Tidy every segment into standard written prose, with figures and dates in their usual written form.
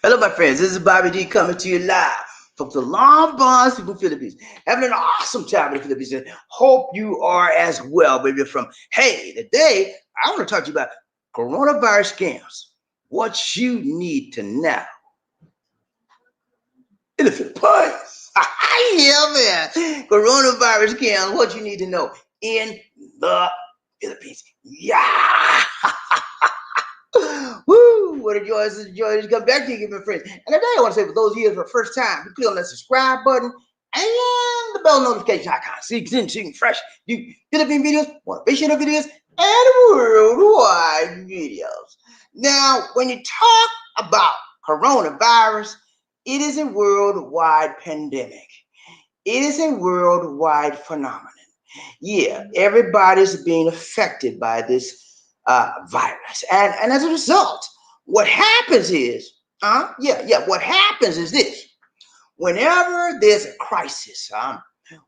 Hello, my friends. This is Bobby D coming to you live from the Long Bon, Cebu, Philippines. Having an awesome time in the Philippines. And hope you are as well, baby. Today I want to talk to you about coronavirus scams. What you need to know in the Philippines. Yeah, man. Coronavirus scams. What you need to know in the Philippines. Yeah. Woo! What a joy! It's a joy to come back to you, my friends. And today I want to say for those of you for the first time, you click on that subscribe button and the bell notification icon so you can see fresh new Philippine videos, motivational videos, and worldwide videos. Now, when you talk about coronavirus, it is a worldwide pandemic. It is a worldwide phenomenon. Yeah, everybody's being affected by this virus. And as a result, what happens is, what happens is this. Whenever there's a crisis,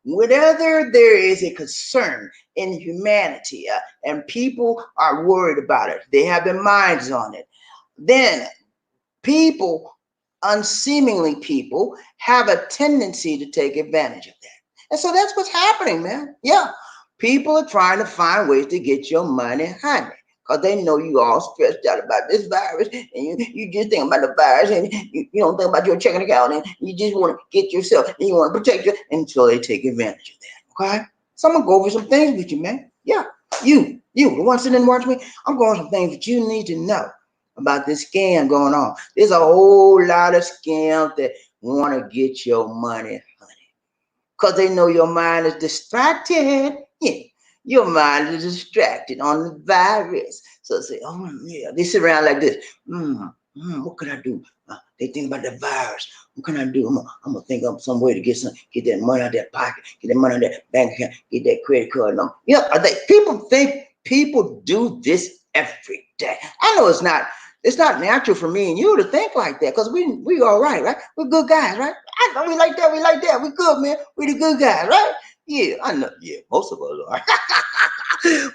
whenever there is a concern in humanity and people are worried about it, they have their minds on it, then people, unseemingly people, have a tendency to take advantage of that. And so that's what's happening, man. Yeah. People are trying to find ways to get your money, honey, because they know you all stressed out about this virus, and you just think about the virus, and you don't think about your checking account, and you just want to get yourself, and you want to protect you, and so they take advantage of that, okay? So I'm going to go over some things with you, man. Yeah, you, the one sitting and watching me, I'm going over some things that you need to know about this scam going on. There's a whole lot of scams that want to get your money, honey, because they know your mind is distracted. Yeah, your mind is distracted on the virus. So say, oh yeah, they sit around like this. What can I do? They think about the virus. What can I do? I'm gonna think of some way to get that money out of that pocket, get that money out of that bank account, get that credit card number. People do this every day. I know it's not natural for me and you to think like that because we all right? We're good guys, right? I know we like that. We good, man. We the good guys, right? Yeah, I know. Yeah, most of us are.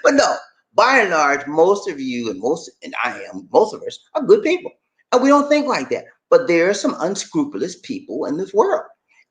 But no, by and large, most of you most of us are good people. And we don't think like that. But there are some unscrupulous people in this world.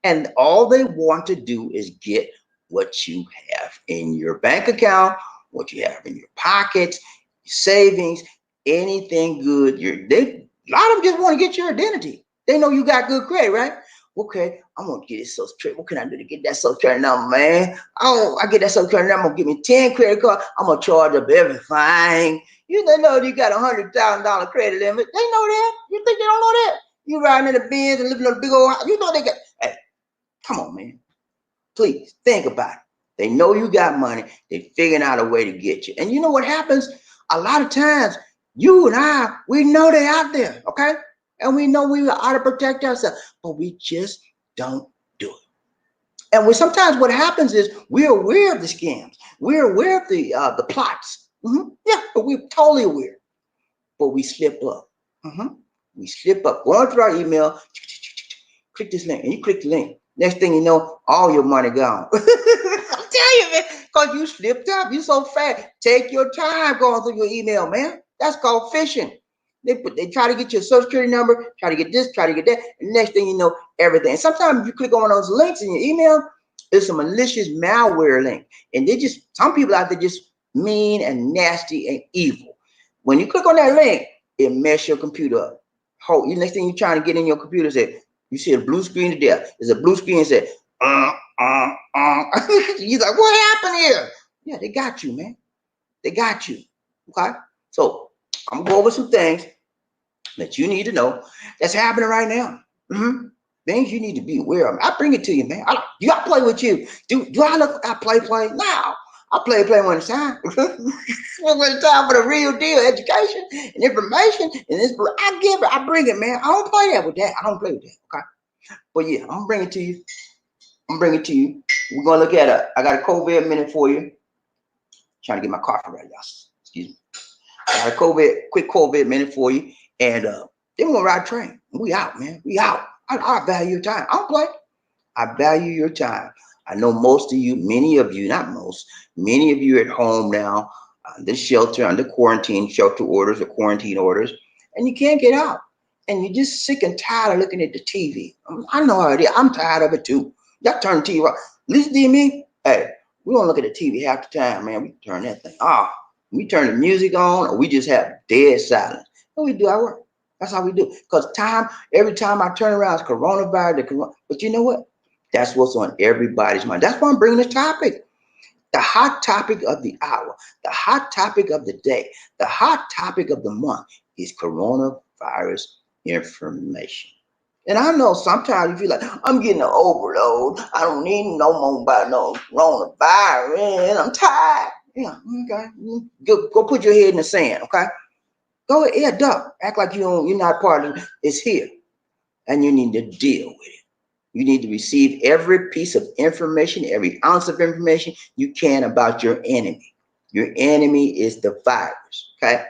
And all they want to do is get what you have in your bank account, what you have in your pockets, your savings, anything good. A lot of them just want to get your identity. They know you got good credit, right? Okay, I'm gonna get this social credit. What can I do to get that social credit number, man? Oh, I get that social credit number. I'm gonna give me 10 credit cards. I'm gonna charge up everything. They know you got $100,000 credit limit. They know that. You think they don't know that? You riding in the Benz and living in a big old house. You know they got. Hey, come on, man. Please think about it. They know you got money. They're figuring out a way to get you. And you know what happens? A lot of times, you and I, we know they're out there, okay? And we know we ought to protect ourselves, but we just don't do it. And sometimes what happens is we're aware of the scams. We're aware of the plots. Yeah, but we're totally aware. But we slip up. We slip up. Go on through our email, click this link, and you click the link. Next thing you know, all your money gone. I'm telling you, man, because you slipped up. You so fast. Take your time going through your email, man. That's called phishing. They try to get your social security number, try to get this, try to get that, and next thing you know, everything. And sometimes you click on those links in your email, it's a malicious malware link. And some people out there just mean and nasty and evil. When you click on that link, it messes your computer up. Next thing you're trying to get in your computer, you see a blue screen to death. There's a blue screen that says, You're like, what happened here? Yeah, they got you, man. They got you. Okay? So I'm gonna go over some things that you need to know that's happening right now. Things you need to be aware of. I bring it to you, man. Do I play with you? Do I look like I play? No. I play when it's time. When it's time for the real deal, education and information and inspiration. I bring it, man. I don't play with that. Okay. But yeah, I'm bringing it to you. We're gonna look at I got a COVID minute for you. Trying to get my coffee right, y'all. Excuse me. I got a quick COVID minute for you. And then we're gonna ride a train. We out, man. We out. I value your time. I don't play. I value your time. I know most of you, many of you are at home now, under shelter, under quarantine, shelter orders or quarantine orders, and you can't get out. and you're just sick and tired of looking at the TV. I know how it is. I'm tired of it too. Y'all turn the TV off. Listen to me. Hey, we don't look at the TV half the time, man. We turn that thing off. We turn the music on, or we just have dead silence. What we do our work. That's how we do. Because every time I turn around, it's coronavirus. But you know what? That's what's on everybody's mind. That's why I'm bringing this topic. The hot topic of the hour, the hot topic of the day, the hot topic of the month is coronavirus information. And I know sometimes you feel like, I'm getting an overload. I don't need no more about no coronavirus. I'm tired. Yeah, okay. Go put your head in the sand, okay? Go ahead, duck. Act like you're not part of it. It's here. And you need to deal with it. You need to receive every piece of information, every ounce of information you can about your enemy. Your enemy is the virus, okay?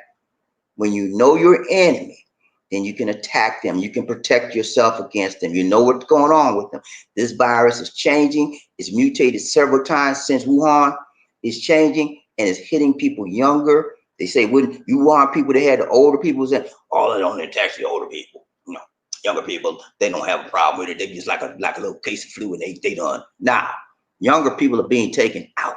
When you know your enemy, then you can attack them. You can protect yourself against them. You know what's going on with them. This virus is changing. It's mutated several times since Wuhan. It's changing, and it's hitting people younger. They say, when you want people to have the older people, say, oh, it only attacks the older people. No. Younger people, they don't have a problem with it. They just like a little case of flu, and they done. Now, younger people are being taken out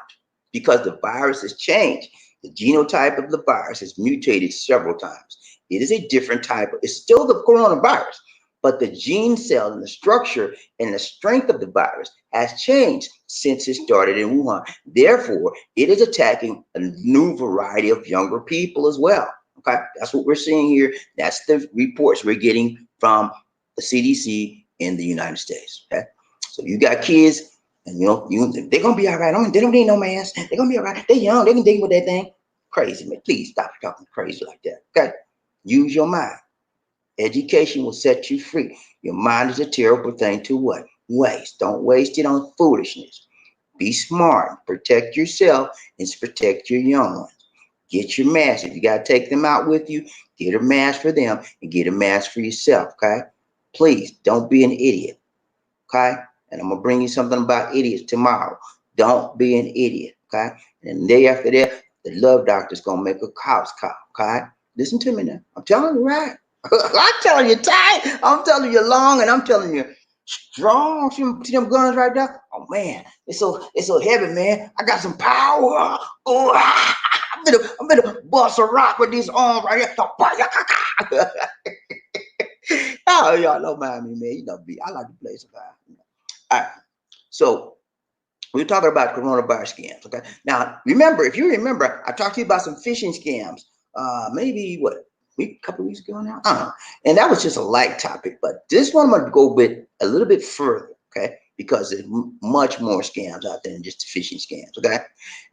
because the virus has changed. The genotype of the virus has mutated several times. It is a different type. It's still the coronavirus, but the gene cell and the structure and the strength of the virus has changed since it started in Wuhan. Therefore, it is attacking a new variety of younger people as well. Okay, that's what we're seeing here. That's the reports we're getting from the CDC in the United States. Okay, so you got kids, and they're gonna be all right. They don't need no mask. They're gonna be all right. They're young. They can deal with that thing. Crazy, man. Please stop talking crazy like that. Okay, use your mind. Education will set you free. Your mind is a terrible thing to what? Waste. Don't waste it on foolishness. Be smart. Protect yourself and protect your young ones. Get your mask. If you got to take them out with you, get a mask for them and get a mask for yourself, okay? Please, don't be an idiot, okay? And I'm going to bring you something about idiots tomorrow. Don't be an idiot, okay? And the day after that, the love doctor's going to make a house call, okay? Listen to me now. I'm telling you right. I'm telling you tight. I'm telling you long, and I'm telling you strong. See them guns right there? Oh, man, it's so heavy, man. I got some power. Oh, I'm gonna bust a rock with these arms right here. Oh, y'all don't mind me, man. I like to play some. All right. So we're talking about coronavirus scams. Okay. Now, if you remember, I talked to you about some phishing scams. Maybe a couple of weeks ago now. And that was just a light topic, but this one I'm gonna go a little bit further. Okay. Because there's much more scams out there than just the phishing scams. Okay.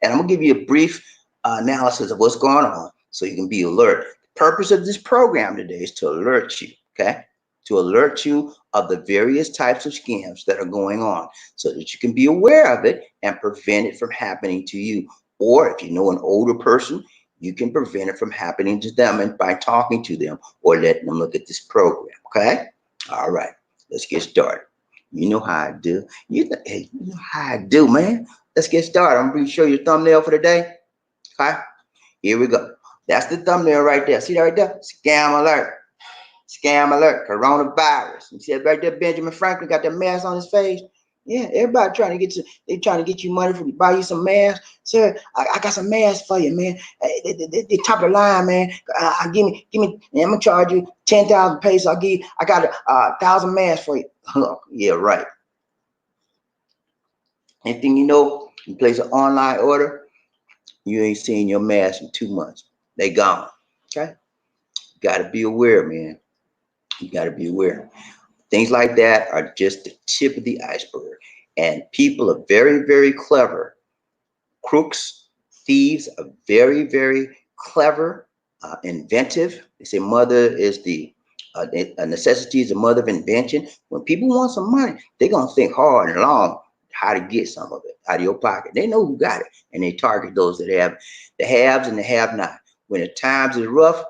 And I'm gonna give you a brief analysis of what's going on so you can be alert. The purpose of this program today is to alert you, okay? To alert you of the various types of scams that are going on so that you can be aware of it and prevent it from happening to you. Or if you know an older person, you can prevent it from happening to them and by talking to them or letting them look at this program, okay? All right, let's get started. You know how I do. You know how I do, man. Let's get started. I'm going to show you a thumbnail for the day. Okay, here we go. That's the thumbnail right there. See that right there? Scam alert. Scam alert. Coronavirus. You see that right there? Benjamin Franklin got that mask on his face. Yeah, everybody trying to get you. They trying to get you money for buy you some masks. Sir, I got some masks for you, man. They top of the line, man. Give me. I'm gonna charge you 10,000 pesos. I got 1,000 masks for you. Yeah, right. Anything you place an online order. You ain't seen your mask in 2 months. They gone. Okay? You got to be aware, man. You got to be aware. Things like that are just the tip of the iceberg. And people are very, very clever. Crooks, thieves are very, very clever, inventive. They say a necessity is the mother of invention. When people want some money, they're going to think hard and long how to get some of it out of your pocket. They know who got it, and they target those that have the haves and the have not. When the times is rough,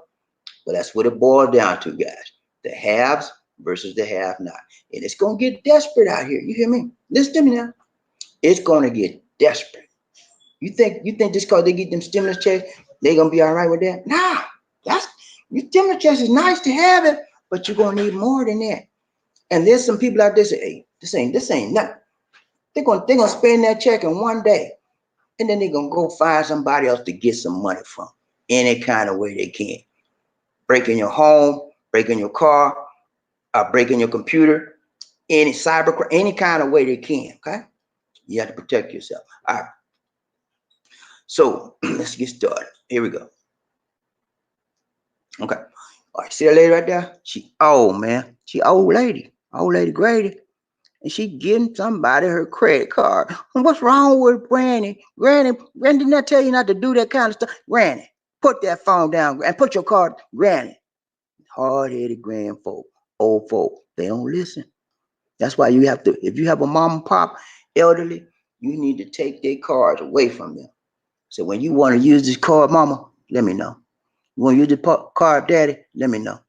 well, that's what it boils down to, guys. The haves versus the have not. And it's going to get desperate out here. You hear me? Listen to me now. It's going to get desperate. You think just because they get them stimulus checks, they're going to be all right with that? Nah, your stimulus checks is nice to have it, but you're gonna need more than that. And there's some people out there say, hey, this ain't nothing. They're gonna spend that check in one day, and then they're gonna go find somebody else to get some money from any kind of way they can. Breaking your home, breaking your car, breaking your computer, any cyber, any kind of way they can. Okay, you have to protect yourself. All right. So let's get started. Here we go. Okay. All right. See that lady right there? She old, man. She old lady Grady. And she giving somebody her credit card. What's wrong with Granny? Granny did not tell you not to do that kind of stuff. Granny, put that phone down and put your card. Granny, hard-headed grand folk, old folk, they don't listen. That's why you have to, if you have a mom and pop elderly, you need to take their cards away from them. So when you want to use this card, mama, let me know. You want to use the card, daddy, let me know.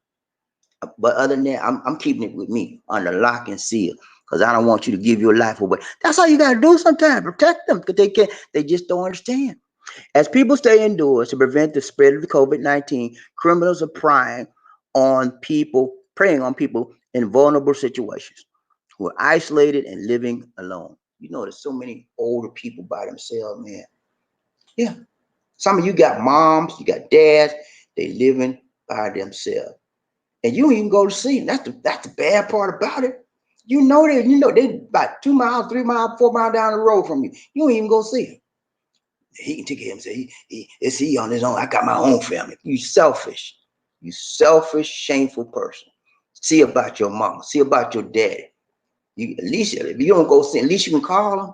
But other than that, I'm keeping it with me under lock and seal because I don't want you to give your life away. That's all you got to do sometimes. Protect them because they just don't understand. As people stay indoors to prevent the spread of the COVID-19, criminals are preying on people in vulnerable situations who are isolated and living alone. You know, there's so many older people by themselves, man. Yeah. Some of you got moms, you got dads, they living by themselves. And you don't even go to see them. That's the bad part about it. You know they about 2 miles, 3 miles, 4 miles down the road from you. You don't even go see them. He can take it and say, is he on his own? I got my own family. You selfish. You selfish, shameful person. See about your mama. See about your daddy. You at least if you don't go see, at least you can call them.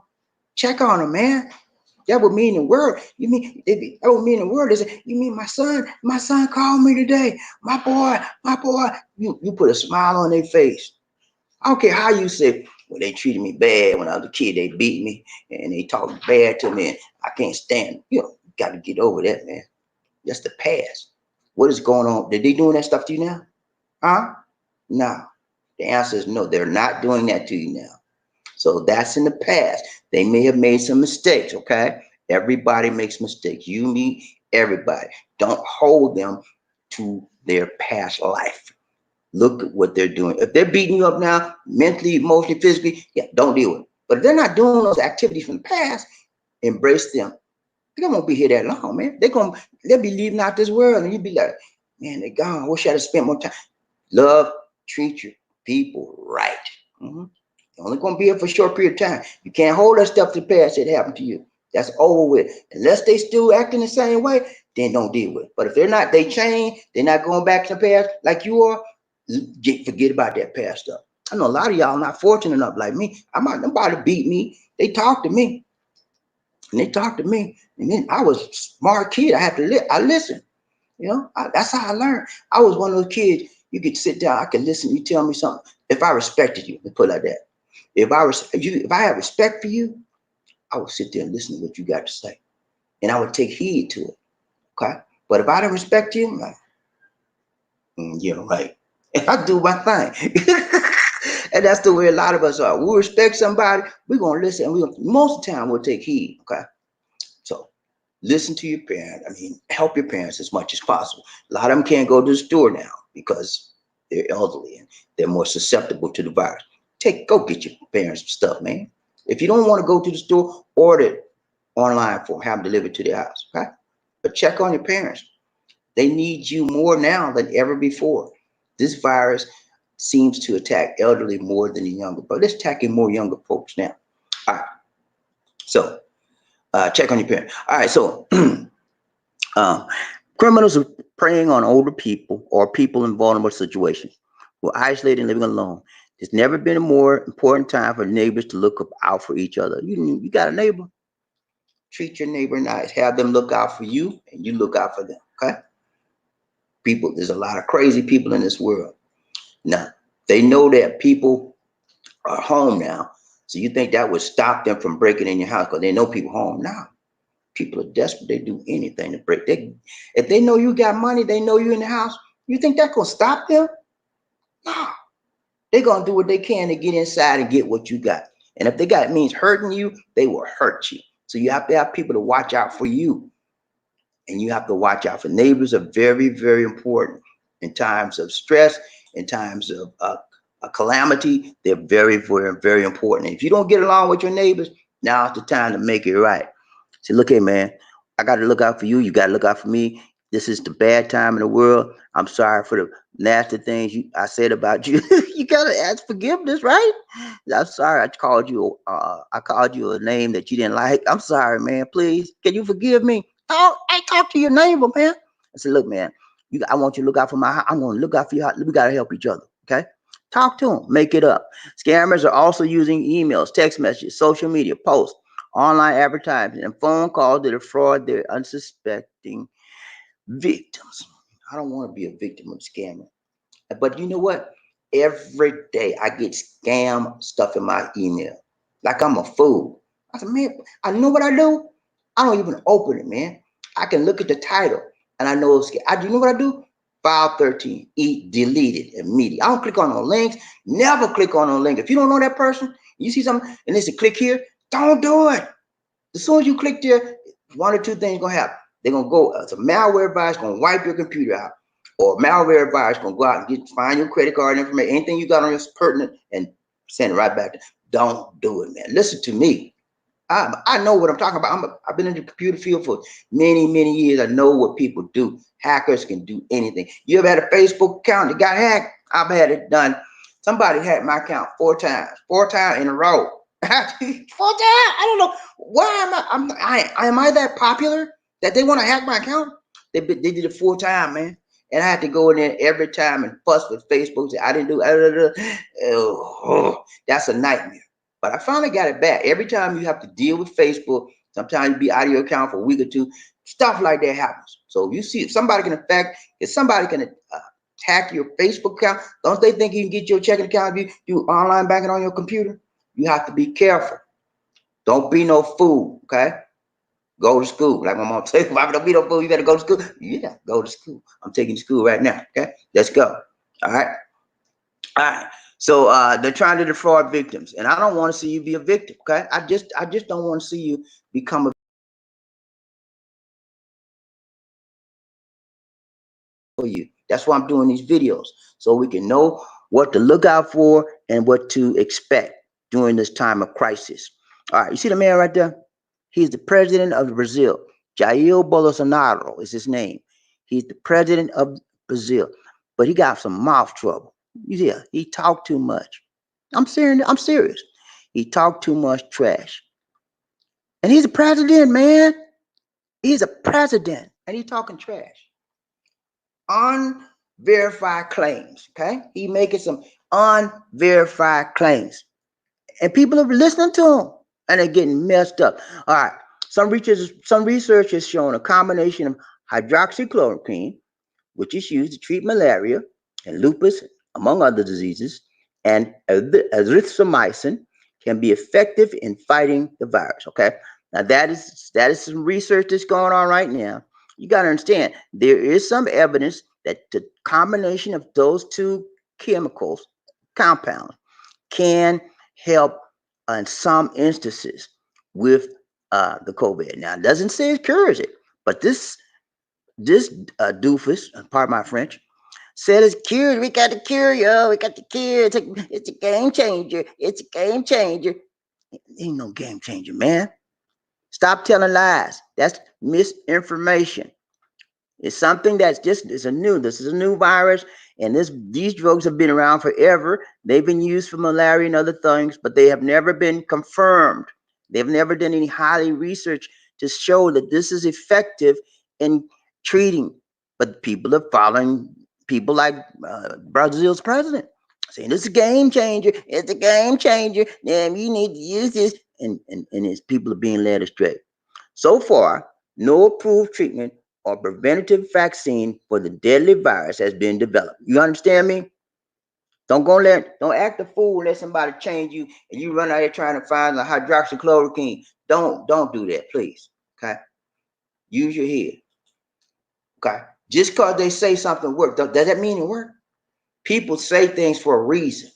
Check on them, man. That would mean the world. That would mean the world. They say, you mean my son called me today. My boy. You put a smile on their face. I don't care how you say, well, they treated me bad when I was a kid. They beat me and they talked bad to me. And I can't stand it. You got to get over that, man. That's the past. What is going on? Are they doing that stuff to you now? Huh? No. The answer is no. They're not doing that to you now. So that's in the past. They may have made some mistakes, okay? Everybody makes mistakes. You, me, everybody. Don't hold them to their past life. Look at what they're doing. If they're beating you up now, mentally, emotionally, physically, yeah, don't deal with it. But if they're not doing those activities from the past, embrace them. They won't be here that long, man. They'll be leaving out this world, and you'll be like, man, they're gone. I wish I'd have spent more time. Love, treat your people right. Mm-hmm. You're only going to be here for a short period of time. You can't hold that stuff to the past that happened to you. That's over with. Unless they still acting the same way, then don't deal with it. But if they're not, they change, they're not going back to the past like you are, forget about that past stuff. I know a lot of y'all not fortunate enough like me. Nobody beat me. They talk to me. And they talk to me. And then I was a smart kid. I had to I listened. You know, that's how I learned. I was one of those kids, you could sit down, I could listen, you tell me something. If I respected you, let's put it like that. If I had respect for you, I would sit there and listen to what you got to say. And I would take heed to it. Okay. But if I don't respect you, I'm like, you're right. And I do my thing. And that's the way a lot of us are. We respect somebody, we're gonna listen, and most of the time we'll take heed. Okay. So listen to your parents. I mean, help your parents as much as possible. A lot of them can't go to the store now because they're elderly and they're more susceptible to the virus. Go get your parents stuff, man. If you don't want to go to the store, order it online for them, have them delivered to their house, okay? But check on your parents. They need you more now than ever before. This virus seems to attack elderly more than the younger, but it's attacking more younger folks now. All right. So check on your parents. All right. So criminals are preying on older people or people in vulnerable situations who are isolated and living alone. There's never been a more important time for neighbors to look out for each other. You got a neighbor, treat your neighbor nice. Have them look out for you, and you look out for them. Okay? People, there's a lot of crazy people in this world. Now, they know that people are home now. So you think that would stop them from breaking in your house because they know people home now. People are desperate. They do anything to break. If they know you got money, they know you in the house. You think that's gonna stop them? No. They're gonna do what they can to get inside and get what you got. And if they got means hurting you, they will hurt you. So you have to have people to watch out for you. And you have to watch out for neighbors are very, very important in times of stress in times of a calamity. They're very, very, very important. And if you don't get along with your neighbors, now's the time to make it right. Say, look here, man, I got to look out for you. You got to look out for me. This is the bad time in the world. I'm sorry for the nasty things I said about you. You got to ask forgiveness, right? I'm sorry. I called you a name that you didn't like. I'm sorry, man. Please, can you forgive me? Oh, I talk to your neighbor, man. I said, look, man, I want you to look out for I'm going to look out for you. We got to help each other. Okay. Talk to them. Make it up. Scammers are also using emails, text messages, social media, posts, online advertising, and phone calls to defraud their unsuspecting victims. I don't want to be a victim of scammer. But you know what? Every day I get scam stuff in my email. Like I'm a fool. I said, man, I know what I do. I don't even open it, man. I can look at the title and I know it's scam. You know what I do? File 13, delete it immediately. I don't click on no links. Never click on no link. If you don't know that person, you see something and it's a click here, don't do it. As soon as you click there, one or two things gonna happen. They're gonna go, it's a malware virus gonna wipe your computer out. Or malware virus gonna go out and find your credit card information, anything you got on your pertinent, and send it right back to. Don't do it, man. Listen to me. I know what I'm talking about. I've been in the computer field for many, many years. I know what people do. Hackers can do anything. You ever had a Facebook account that got hacked? I've had it done. Somebody hacked my account 4 times in a row. 4 times. I don't know why am I that popular that they want to hack my account? They did it 4 times, man. And I had to go in there every time and fuss with Facebook. Say, I didn't do it. Oh, that's a nightmare. But I finally got it back. Every time you have to deal with Facebook, sometimes you be out of your account for a week or two. Stuff like that happens. So you see, if somebody can hack your Facebook account, don't they think you can get your checking account if you do online banking on your computer? You have to be careful. Don't be no fool, okay? Go to school. Like my mom said, don't be no fool, you better go to school. Yeah, go to school. I'm taking school right now, okay? Let's go. All right. All right. So they're trying to defraud victims, and I don't want to see you be a victim, okay? I just don't want to see you become a for you. That's why I'm doing these videos, so we can know what to look out for and what to expect during this time of crisis. All right, you see the man right there? He's the president of Brazil. Jair Bolsonaro is his name. He's the president of Brazil, but he got some mouth trouble. Yeah, he talked too much. I'm serious. I'm serious. He talked too much trash, and he's a president, man. He's a president, and he's talking trash. Unverified claims. Okay, he making some unverified claims, and people are listening to him, and they're getting messed up. All right, some research has shown a combination of hydroxychloroquine, which is used to treat malaria and lupus, among other diseases, and erythromycin can be effective in fighting the virus. Okay, now that is some research that's going on right now. You got to understand, there is some evidence that the combination of those two chemicals, compounds, can help in some instances with the COVID. Now, it doesn't say it cures it, but this doofus, pardon my French, said it's cured. We got the cure, yo. We got the cure. It's a game changer. It's a game changer. It ain't no game changer, man. Stop telling lies. That's misinformation. It's something that's this is a new virus, and these drugs have been around forever. They've been used for malaria and other things, but they have never been confirmed. They've never done any highly research to show that this is effective in treating. But people are following people like Brazil's president, saying it's a game changer. It's a game changer. Damn, you need to use this, and it's people are being led astray. So far, no approved treatment or preventative vaccine for the deadly virus has been developed. You understand me? Don't act a fool and let somebody change you and you run out here trying to find the hydroxychloroquine. Don't do that, please. Okay? Use your head. Okay? Just because they say something works, does that mean it works? People say things for a reason.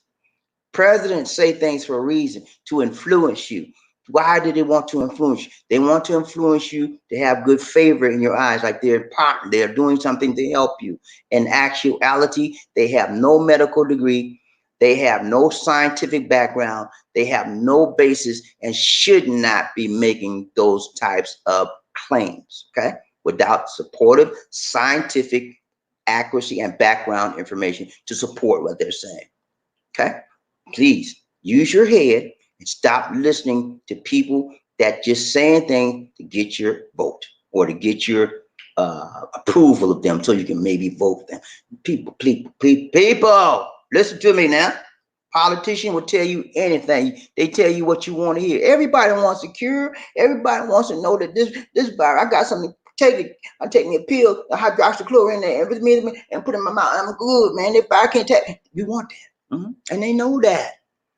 Presidents say things for a reason, to influence you, Why do they want to influence you? They want to influence you to have good favor in your eyes, like they're partner, they're doing something to help you. In actuality, they have no medical degree, they have no scientific background, they have no basis, and should not be making those types of claims, okay? Without supportive scientific accuracy and background information to support what they're saying, okay? Please use your head and stop listening to people that just saying things to get your vote or to get your approval of them so you can maybe vote them. People, listen to me now. Politician will tell you anything. They tell you what you want to hear. Everybody wants a cure. Everybody wants to know that this virus, I got something. Take it. I'm taking a pill, a hydroxychloroquine there, and put it in my mouth. I'm good, man. If I can't take, you want that, and they know that.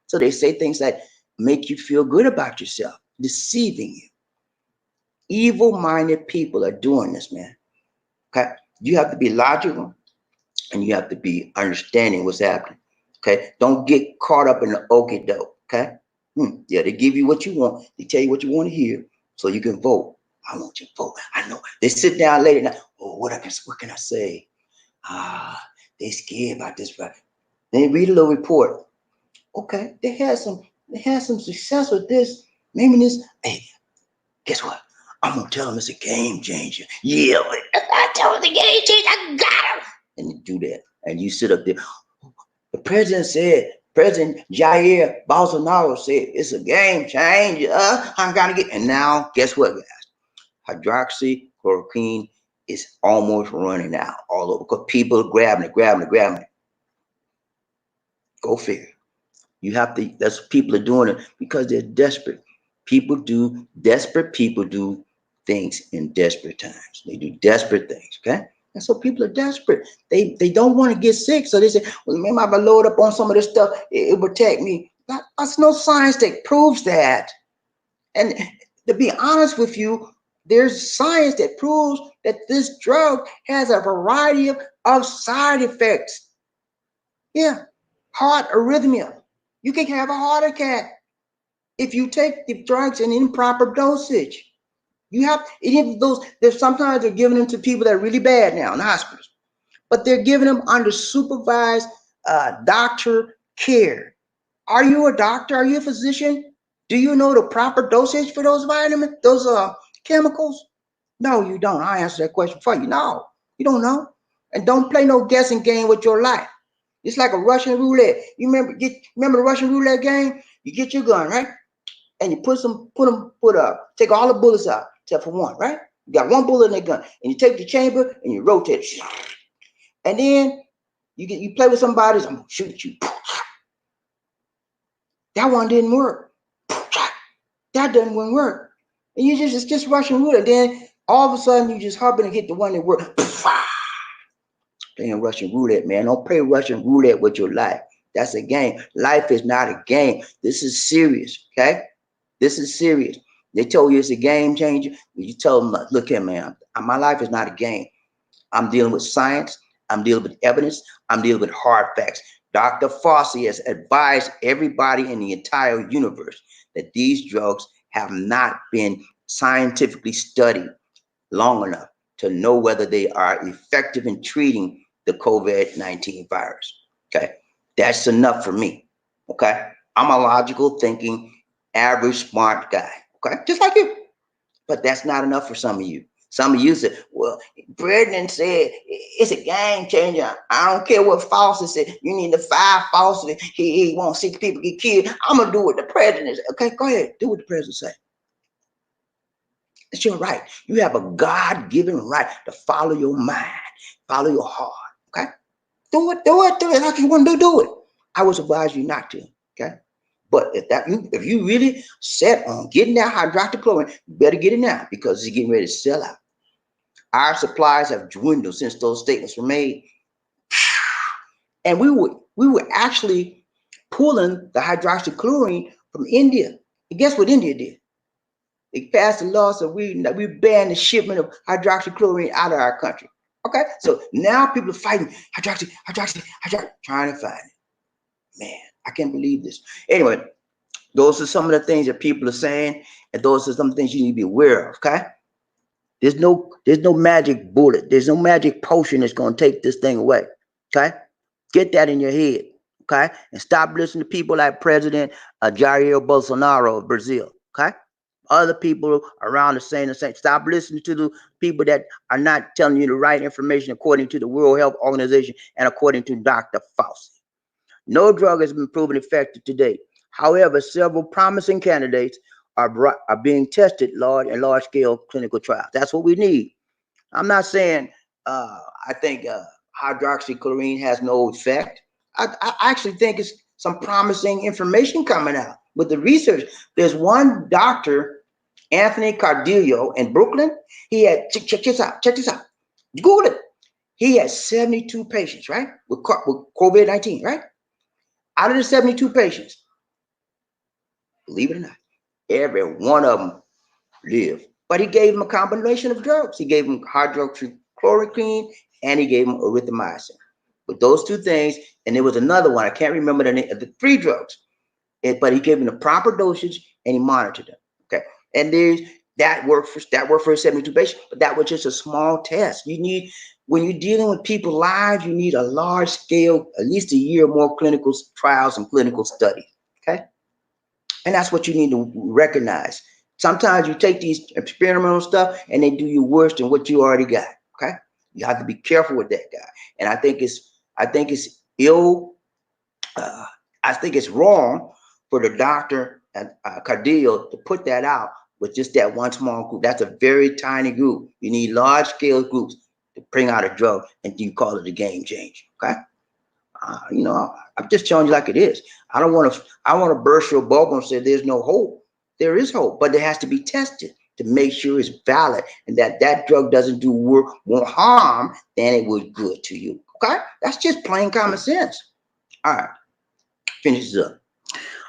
So they say things that make you feel good about yourself, deceiving you. Evil-minded people are doing this, man. Okay, you have to be logical, and you have to be understanding what's happening. Okay, don't get caught up in the okie doke. Okay, yeah, they give you what you want. They tell you what you want to hear, so you can vote. I want you to vote. I know. They sit down late at night. Oh, what can I say? They scared about this, right? They read a little report. Okay, they had some success with this. Maybe this. Hey, guess what? I'm gonna tell them it's a game changer. Yeah, I tell them it's a game changer. I got him. And you do that, and you sit up there. The President Jair Bolsonaro said it's a game changer. I'm gonna get. And now, guess what, guys? Hydroxychloroquine is almost running out all over because people are grabbing it. Go figure. You have to, that's people are doing it because they're desperate. Desperate people do things in desperate times. They do desperate things, okay? And so people are desperate. They don't want to get sick. So they say, well, maybe if I load up on some of this stuff, it will protect me. That's no science that proves that. And to be honest with you, there's science that proves that this drug has a variety of side effects. Yeah, heart arrhythmia. You can have a heart attack if you take the drugs in improper dosage. You have any of those. There's sometimes they're giving them to people that are really bad now in hospitals, but they're giving them under supervised doctor care. Are you a doctor? Are you a physician? Do you know the proper dosage for those vitamins, those chemicals? No, you don't. I answer that question for you. No, you don't know. And don't play no guessing game with your life. It's like a Russian roulette. You remember the Russian roulette game? You get your gun, right? And you take all the bullets out except for one, right? You got one bullet in the gun, and you take the chamber and you rotate it. And then you play with somebody, I'm gonna shoot you. That one didn't work. That doesn't work. And it's just Russian roulette. Then all of a sudden you just hop in and hit the one that worked. Playing Russian roulette, man. Don't play Russian roulette with your life. That's a game. Life is not a game. This is serious, okay? This is serious. They told you it's a game changer. You tell them, look here, man, my life is not a game. I'm dealing with science. I'm dealing with evidence. I'm dealing with hard facts. Dr. Fauci has advised everybody in the entire universe that these drugs have not been scientifically studied long enough to know whether they are effective in treating the COVID-19 virus. Okay, that's enough for me. Okay, I'm a logical thinking, average smart guy. Okay, just like you. But that's not enough for some of you. Some of you said, well, President said it's a game changer. I don't care what Fauci said. You need to fire Fauci. He won't see people get killed. I'm going to do what the president said. Okay, go ahead. Do what the president said. It's your right. You have a God-given right to follow your mind, follow your heart. Okay? Do it like you want to do it. I would advise you not to. Okay? But if you really set on getting that hydroxychloroquine, you better get it now because it's getting ready to sell out. Our supplies have dwindled since those statements were made. And we were actually pulling the hydroxychloroquine from India. And guess what India did? They passed a law so we banned the shipment of hydroxychloroquine out of our country. Okay, so now people are fighting hydroxy, trying to find it. Man, I can't believe this. Anyway, Those are some of the things that people are saying, and those are some things you need to be aware of. Okay. There's no magic bullet. There's no magic potion that's going to take this thing away. Okay? Get that in your head. Okay? And stop listening to people like President Jair Bolsonaro of Brazil. Okay? Other people around are saying the same. Stop listening to the people that are not telling you the right information according to the World Health Organization and according to Dr. Fauci. No drug has been proven effective to date. However, several promising candidates are being tested large scale clinical trials. That's what we need. I'm not saying I think hydroxychloroquine has no effect. I actually think it's some promising information coming out with the research. There's one doctor, Anthony Cardillo in Brooklyn. He had check this out. Check this out. Google it. He had 72 patients, right, with COVID-19, right? Out of the 72 patients, believe it or not, every one of them lived. But he gave them a combination of drugs. He gave them hydroxychloroquine and he gave them erythromycin. With those two things, and there was another one, I can't remember the name of the three drugs, but he gave them the proper dosage and he monitored them. Okay. And that worked for 72 patients, but that was just a small test. You need, when you're dealing with people's lives, you need a large scale, at least a year or more clinical trials and clinical studies. Okay. And that's what you need to recognize. Sometimes you take these experimental stuff and they do you worse than what you already got. Okay. You have to be careful with that guy. And I think it's ill. I think it's wrong for the doctor at Cardillo to put that out with just that one small group. That's a very tiny group. You need large scale groups to bring out a drug, and you call it a game changer. Okay. I'm just telling you like it is. I want to burst your bubble and say there's no hope. There is hope, but it has to be tested to make sure it's valid and that drug doesn't do more harm than it would good to you. Okay, that's just plain common sense. All right, finish this up.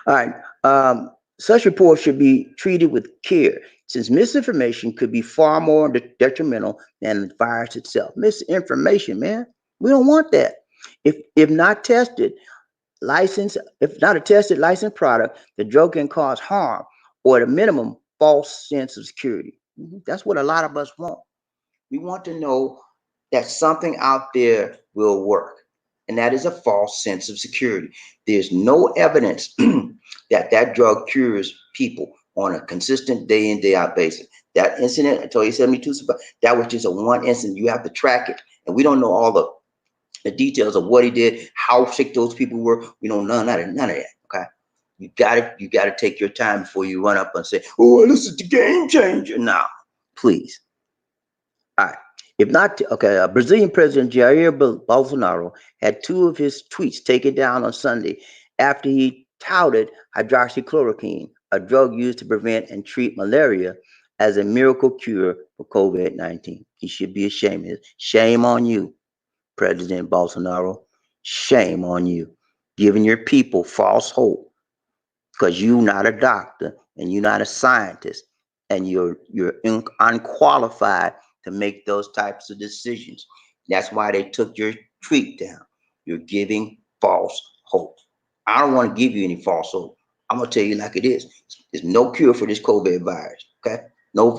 All right, such reports should be treated with care, since misinformation could be far more detrimental than the virus itself. Misinformation, man, we don't want that. If not tested, if not a tested licensed product, the drug can cause harm or at a minimum false sense of security. That's what a lot of us want. We want to know that something out there will work, and that is a false sense of security. There's no evidence that drug cures people on a consistent day in, day out basis. That incident, I told you 72, that was just a one incident. You have to track it, and we don't know all the details of what he did, how sick those people were. We know none of that. Okay, you gotta take your time before you run up and say, "Oh, this is the game changer." Now, please. All right. If not, okay, Brazilian President Jair Bolsonaro had two of his tweets taken down on Sunday after he touted hydroxychloroquine, a drug used to prevent and treat malaria, as a miracle cure for COVID-19. He should be ashamed. Shame on you, President Bolsonaro. Shame on you. Giving your people false hope because you're not a doctor and you're not a scientist and you're unqualified to make those types of decisions. That's why they took your tweet down. You're giving false hope. I don't want to give you any false hope. I'm gonna tell you like it is. There's no cure for this COVID virus. Okay, no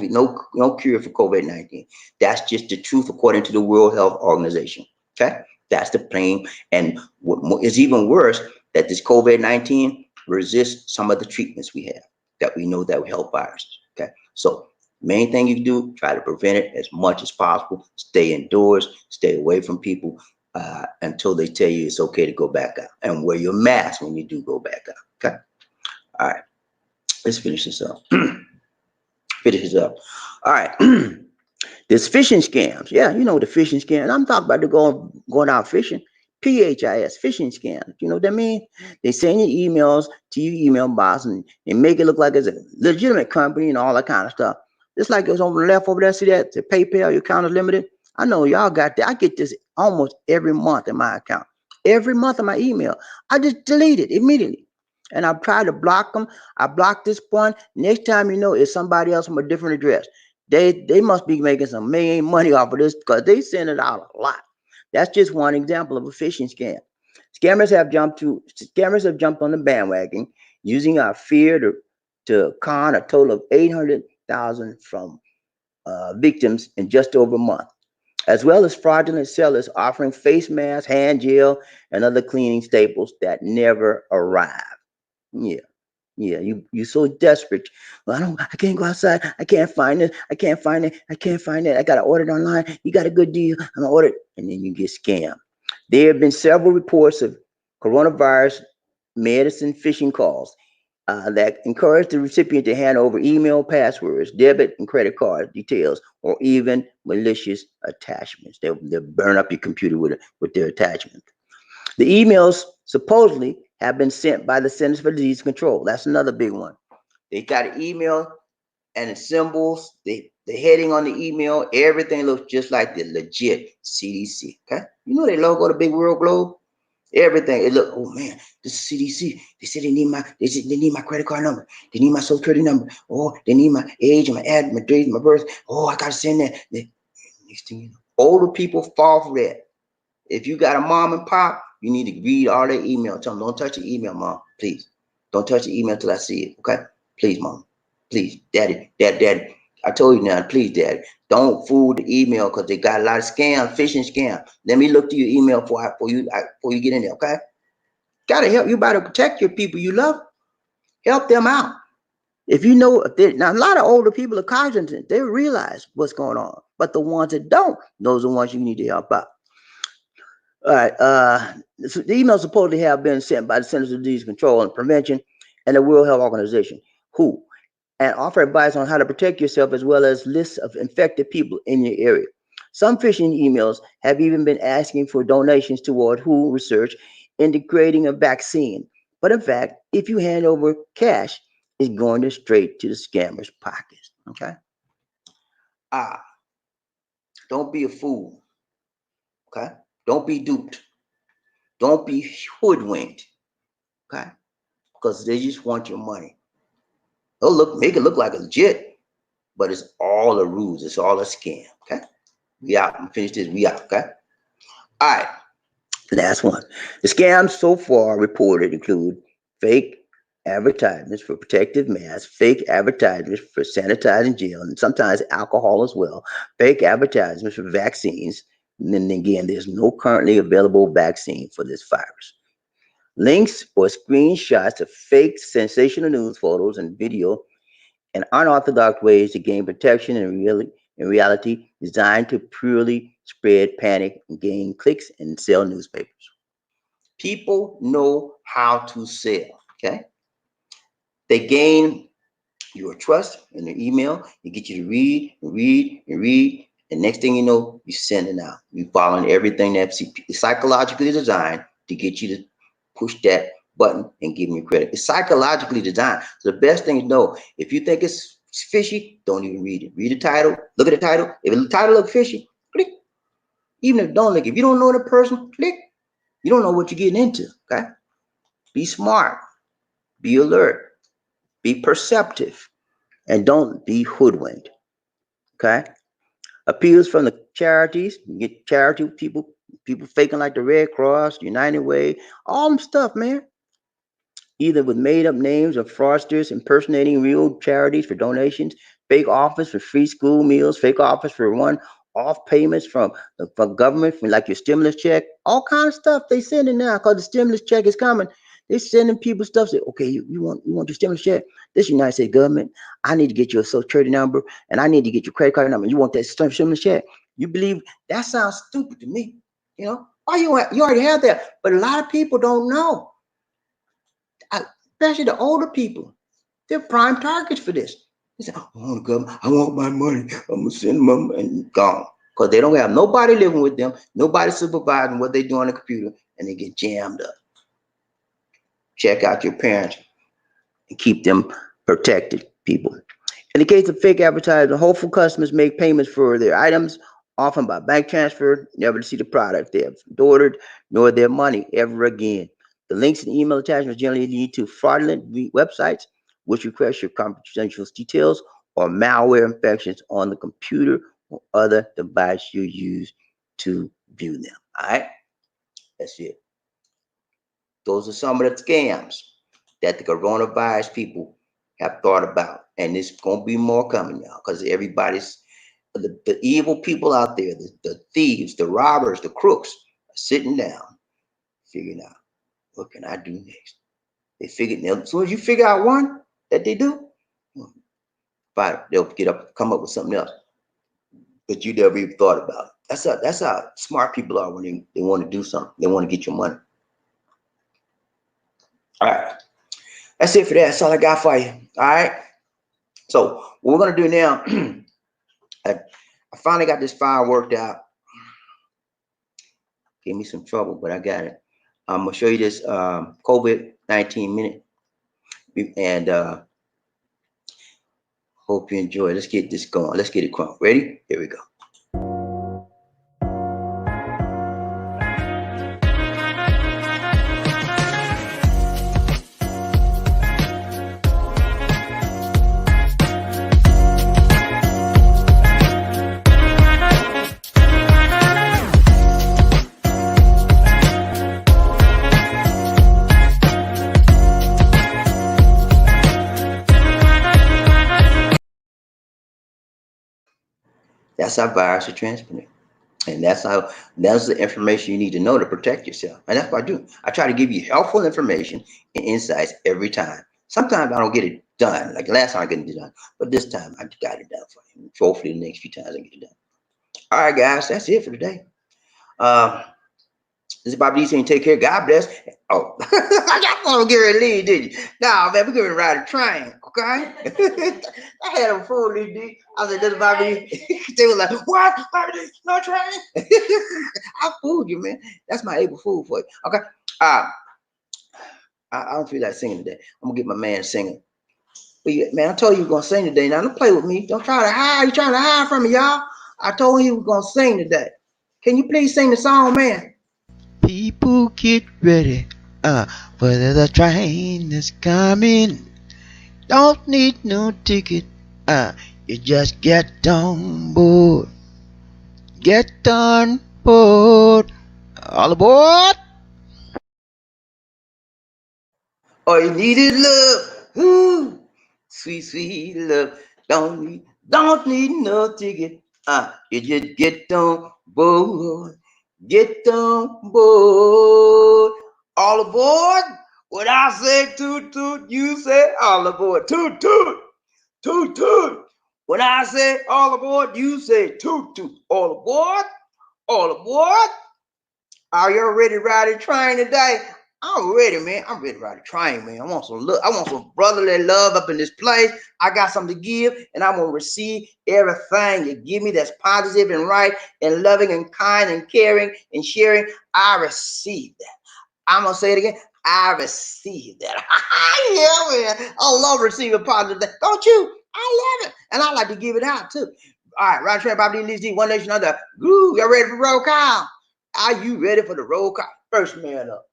cure for COVID-19. That's just the truth according to the World Health Organization. Okay, that's the plain. And what is even worse, that this COVID-19 resists some of the treatments we have that we know that will help viruses. Okay, so main thing you do, try to prevent it as much as possible. Stay indoors, stay away from people until they tell you it's okay to go back out, and wear your mask when you do go back out. Okay. All right. Let's finish this up. Finish this up. All right. There's fishing scams. Yeah, you know the fishing scams. I'm talking about the going out fishing. PHIS, fishing scams. You know what I mean? They send you emails to your email box and they make it look like it's a legitimate company and all that kind of stuff. Just like it was on the left over there. See that? The PayPal, your account is limited. I know y'all got that. I get this almost every month in my account. Every month in my email. I just delete it immediately. And I've tried to block them. I blocked this one. Next time you know, it's somebody else from a different address. They must be making some million money off of this because they send it out a lot. That's just one example of a phishing scam. Scammers have jumped on the bandwagon using our fear to con a total of 800,000 from victims in just over a month, as well as fraudulent sellers offering face masks, hand gel, and other cleaning staples that never arrive. Yeah. Yeah, you so desperate. Well, I can't go outside. I can't find it. I can't find it. I can't find it. I gotta order it online. You got a good deal. I'm gonna order it. And then you get scammed. There have been several reports of coronavirus medicine phishing calls that encourage the recipient to hand over email passwords, debit and credit card details, or even malicious attachments. They'll burn up your computer with their attachment. The emails supposedly have been sent by the Centers for Disease Control. That's another big one. They got an email and the symbols, the heading on the email, everything looks just like the legit CDC. Okay, you know their logo, the big world globe, everything. It look, oh man, this is CDC. They said they need my credit card number. They need my social security number. Oh, they need my age and my date, my birth. Oh, I gotta send that. Next thing you know, older people fall for that. If you got a mom and pop, you need to read all their email. Tell them, don't touch the email, mom. Please. Don't touch the email till I see it. Okay? Please, mom. Please. Daddy. I told you now, please, daddy. Don't fool the email because they got a lot of scams, phishing scams. Let me look through your email before you get in there, okay? Gotta help you better protect your people you love. Help them out. If you know, now a lot of older people are cognizant, they realize what's going on. But the ones that don't, those are the ones you need to help out. All right. The emails supposedly have been sent by the Centers for Disease Control and Prevention and the World Health Organization, WHO, and offer advice on how to protect yourself as well as lists of infected people in your area. Some phishing emails have even been asking for donations toward WHO research into creating a vaccine. But in fact, if you hand over cash, it's going straight to the scammer's pockets. Okay. Ah, don't be a fool. Okay. Don't be duped. Don't be hoodwinked. Okay. Because they just want your money. They'll make it look like a legit, but it's all a ruse. It's all a scam. Okay. We out. I'm finish this. We out. Okay. All right. Last one. The scams so far reported include fake advertisements for protective masks, fake advertisements for sanitizing gel, and sometimes alcohol as well, fake advertisements for vaccines. And then again, there's no currently available vaccine for this virus. Links or screenshots of fake sensational news photos and video and unorthodox ways to gain protection in reality designed to purely spread panic and gain clicks and sell newspapers. People know how to sell. Okay. They gain your trust in their email. They get you to read and read and read. And next thing you know, you're sending out. You're following everything that's psychologically designed to get you to push that button and give them your credit. It's psychologically designed. So the best thing to know, if you think it's fishy, don't even read it. Read the title. Look at the title. If the title looks fishy, click. Even if it don't look, if you don't know the person, click. You don't know what you're getting into. Okay. Be smart. Be alert. Be perceptive. And don't be hoodwinked. Okay. Appeals from the charities. You get charity people faking like the Red Cross, United Way, all them stuff, man. Either with made up names of fraudsters impersonating real charities for donations, fake offers for free school meals, fake offers for one off payments from government, from like your stimulus check, all kind of stuff they sending now because the stimulus check is coming. They're sending people stuff. Say, okay, you want your stimulus check? This United States government. I need to get your social security number and I need to get your credit card number. You want that stimulus check? You believe that sounds stupid to me? You know, oh, you already have that, but a lot of people don't know. Especially the older people, they're prime targets for this. They say, "Oh, government, I want my money. I'm gonna send them and gone," because they don't have nobody living with them, nobody supervising what they do on the computer, and they get jammed up. Check out your parents and keep them protected, people. In the case of fake advertising, hopeful customers make payments for their items, often by bank transfer, never to see the product they have ordered, nor their money ever again. The links and email attachments generally lead to fraudulent websites, which request your confidential details or malware infections on the computer or other device you use to view them. All right, that's it. Those are some of the scams that the coronavirus people have thought about, and it's gonna be more coming, y'all, because everybody's the evil people out there, the thieves, the robbers, the crooks, are sitting down, figuring out what can I do next. They figured as soon as you figure out one that they do, but they'll get up, come up with something else that you never even thought about. That's how smart people are when they want to do something. They want to get your money. All right. That's it for that. That's all I got for you. All right. So what we're gonna do now, I finally got this file worked out. Gave me some trouble, but I got it. I'm gonna show you this COVID-19 minute, and hope you enjoy. Let's get this going. Let's get it going. Ready? Here we go. That's how viruses are transmitted. And that's the information you need to know to protect yourself. And that's what I do. I try to give you helpful information and insights every time. Sometimes I don't get it done. Like last time I didn't get it done. But this time I got it done for you. Hopefully the next few times I get it done. All right, guys, that's it for today. This is Bobby D saying take care. God bless. Oh, I want to get ready to leave, didn't you? Nah, man, we're going to ride a train, okay? I had them fool D. I said, this is Bobby D. They were like, what? Bobby D, no train? I fooled you, man. That's my April Fool for you, okay? I don't feel like singing today. I'm going to get my man singing. But yeah, man, I told you you were going to sing today. Now, don't play with me. Don't try to hide. You trying to hide from me, y'all? I told you you were going to sing today. Can you please sing the song, man? People get ready, for the train is coming. Don't need no ticket, you just get on board. Get on board. All aboard. All you need is love. Ooh, sweet, sweet love. Don't need no ticket. You just get on board. Get on board. All aboard. When I say toot toot, you say all aboard. Toot toot. Toot toot. When I say all aboard, you say toot toot. All aboard. All aboard. Are you ready to ride a train today? I'm ready, man. I'm ready to ride a train, man. I want some brotherly love up in this place. I got something to give, and I'm gonna receive everything you give me that's positive and right and loving and kind and caring and sharing. I receive that. I'm gonna say it again. I receive that. Yeah, man. I love receiving positive things. Don't you? I love it. And I like to give it out too. All right, right train, Bobby D, one nation under. Ooh, y'all ready for roll call? Are you ready for the roll call? First man up.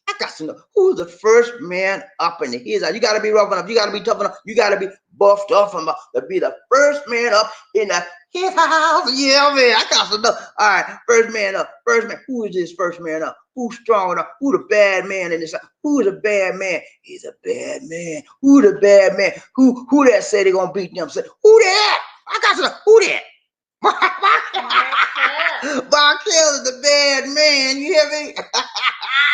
I got to know who's the first man up in the his house. You got to be rough enough. You got to be tough enough. You got to be buffed up enough to be the first man up in the his house. Yeah, man. I got to know. All right, first man up. First man. Who is this first man up? Who's strong enough? Who the bad man in this house? Who's a bad man? He's a bad man. Who the bad man? Who that say they gonna beat them? Say, who that? I got to know. Who that? Markel is the bad man. You hear me?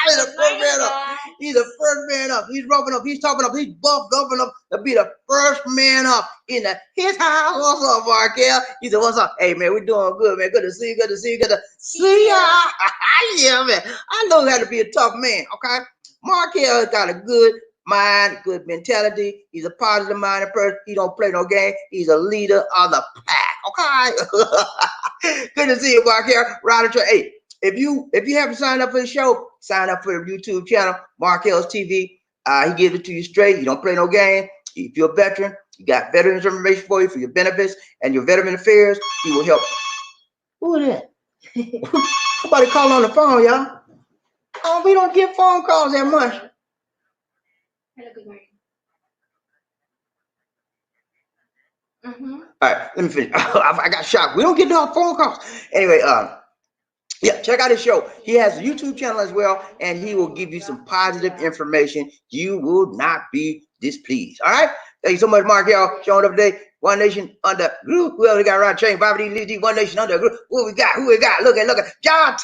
He's the first man up. He's the first man up. He's roughing up. He's toughen up. He's buffed up enough to be the first man up in his house. What's up, Markel? He said, "What's up? Hey, man, we're doing good, man. Good to see you. Good to see you. Good to see ya." Yeah, man. I know how to be a tough man. Okay, Markel got a good mind, good mentality. He's a positive minded person. He don't play no game. He's a leader of the pack. Okay. Good to see you, Markel. Ryder Trey. Hey, if you haven't signed up for the show, sign up for the YouTube channel, Markel's TV. He gives it to you straight. You don't play no game. If you're a veteran, you got veterans information for you for your benefits and your veteran affairs. He will help. Who is that? Somebody call on the phone, y'all. Oh, we don't get phone calls that much. Hello, good morning. All right, let me finish. I got shocked. We don't get no phone calls. Anyway, Yeah, check out his show. He has a YouTube channel as well, and he will give you some positive information. You will not be displeased. All right. Thank you so much, Mark. Y'all showing up today. One Nation under group. Who else we got around train? Bobby D. One Nation under group. Who we got? Who we got? Look at John.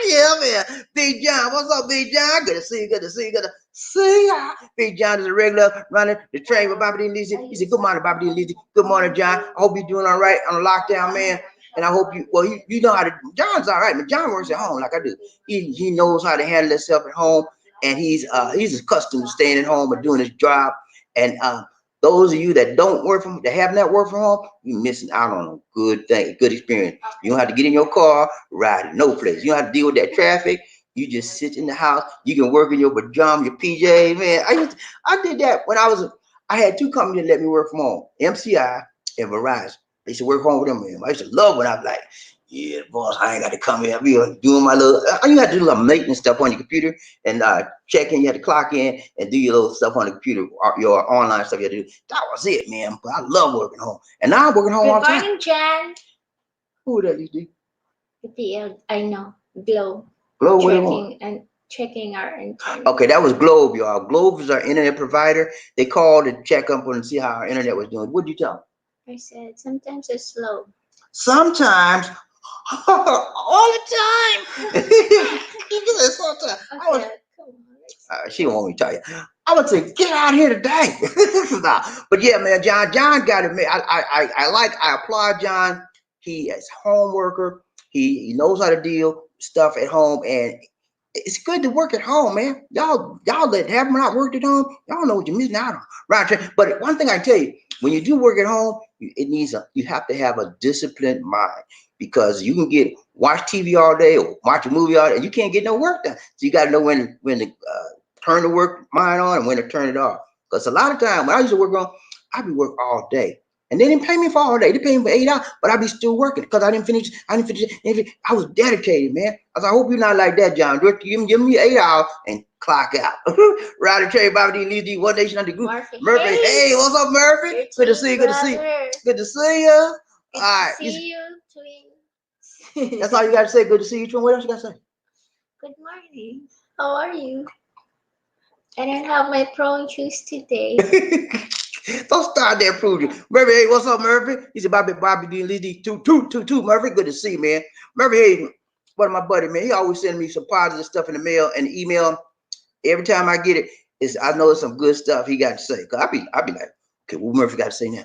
Yeah, man. Big John. What's up, Big John? Good to see you. Good to see you. Good to see ya. Big John is a regular running the train with Bobby D. Lizzy. He said, "Good morning, Bobby D. Lizzy. Good morning, John. I hope you're doing all right on the lockdown, man." And I hope you, well, you know how to, John's all right, but John works at home like I do. He knows how to handle himself at home, and he's accustomed to staying at home and doing his job. And those of you that don't work from, that have not worked from home, you're missing out on a good thing, good experience. You don't have to get in your car, ride no place. You don't have to deal with that traffic. You just sit in the house. You can work in your pajamas, your PJs, man. I did that when I had two companies that let me work from home, MCI and Verizon. I used to work home with them, man. I used to love when I was like, yeah, boss, I ain't got to come here. I be doing my little, you had to do some maintenance stuff on your computer and check in. You had to clock in and do your little stuff on the computer, your online stuff you had to do. That was it, man. But I love working home. And now I'm working home all Good the time. morning, Jan. Who that is, D? I know. Globe. Globe, what do you want? Checking our internet. Okay, that was Globe, y'all. Globe is our internet provider. They called to check up and see how our internet was doing. What'd you tell them? I said sometimes it's slow. Sometimes, all the time. You said sometimes. Okay, come on. She don't want me to tell you. I would say, get out here today. Nah. But yeah, man, John got it. Man, I applaud John. He is home worker. He knows how to deal stuff at home, and it's good to work at home, man. Y'all that have not worked at home, y'all know what you're missing out on. Right. But one thing I tell you, when you do work at home, you have to have a disciplined mind because you can watch TV all day or watch a movie all day, and you can't get no work done. So you got to know when to turn the work mind on and when to turn it off. Because a lot of time when I used to work on, I'd be work all day. And they didn't pay me for all day. They paid me for 8 hours, but I'd be still working because I didn't finish. I was dedicated, man. I hope you're not like that, John. Give me 8 hours and clock out. Ryder Trey, Bobby D, Lee D, One Nation Under Group. Murphy, hey, what's up, Murphy? Good to see you. Good to see you. Good to see you. All right. See you, twins. That's all you got to say. Good to see you, twin. What else you got to say? Good morning. How are you? I don't have my prawn juice today. Don't start there, Prudy. Murphy, hey, what's up, Murphy? He said, Bobby D, Lee D, two, Murphy. Good to see you, man. Murphy, hey, one of my buddy, man. He always sending me some positive stuff in the mail and email. Every time I get it, I know it's some good stuff he got to say. Cause I be like, okay, what Murphy got to say now?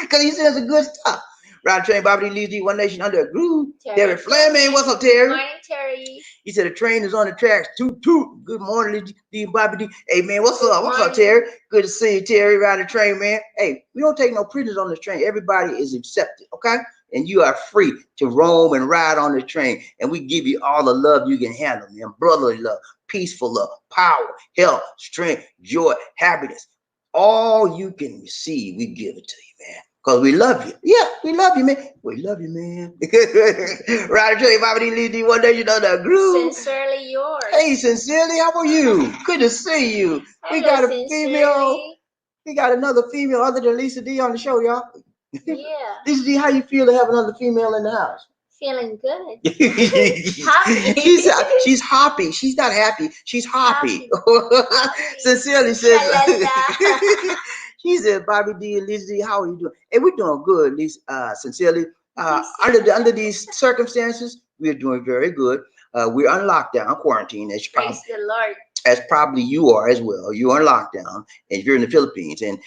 Cause he says some good stuff. Ride train, Bobby D, Lee D, One Nation Under a Groove. Terry Fleming, what's up, Terry? Morning, Terry. He said the train is on the tracks. Toot toot. Good morning, D Bobby D. Hey man, what's up? What's up, Terry? Good to see you, Terry. Riding the train, man. Hey, we don't take no prisoners on this train. Everybody is accepted, okay? And you are free to roam and ride on the train. And we give you all the love you can handle, man. Brotherly love, peaceful love, power, health, strength, joy, happiness. All you can receive, we give it to you, man. Because we love you. Yeah, we love you, man. We love you, man. Ryder Trey, Bobby D, Lee D, One Day, you know the groove. Sincerely yours. Hey, sincerely, how are you? Good to see you. We got a female. We got another female other than Lisa D on the show, y'all. Yeah. Lisa D, how you feel to have another female in the house? Feeling good. Happy. She's happy. She's not happy. She's happy. Sincerely says. She said, Bobby D and Lisa D, how are you doing? Hey, we're doing good, Lisa. Sincerely. Under these circumstances, we're doing very good. We're on lockdown, quarantine. Praise the Lord. As probably you are as well. You're on lockdown, and you're in the Philippines, and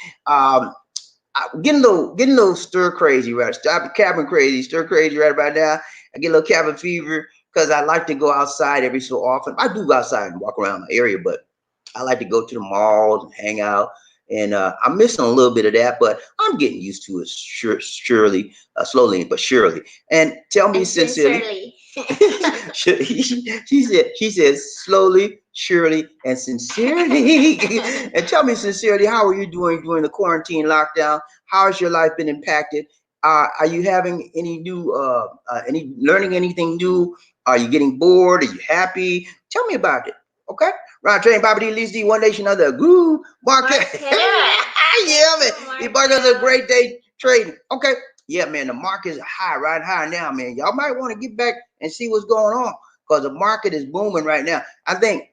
getting a little stir crazy, right? Stop cabin crazy, stir crazy right about now. I get a little cabin fever because I like to go outside every so often. I do go outside and walk around my area, but I like to go to the malls and hang out. And I'm missing a little bit of that, but I'm getting used to it surely, slowly but surely. And tell me sincerely. She said slowly, surely, and sincerely. And tell me sincerely, how are you doing during the quarantine lockdown? How has your life been impacted? Are you having any new, learning anything new? Are you getting bored? Are you happy? Tell me about it. Okay. Ron Train, Bobby D, Lisa D, One Nation Under Groove. Marquette. Yeah, man. These burgers are a great day trading. Okay. Yeah, man. The markets are high, right high now, man. Y'all might want to get back and see what's going on because the market is booming right now. I think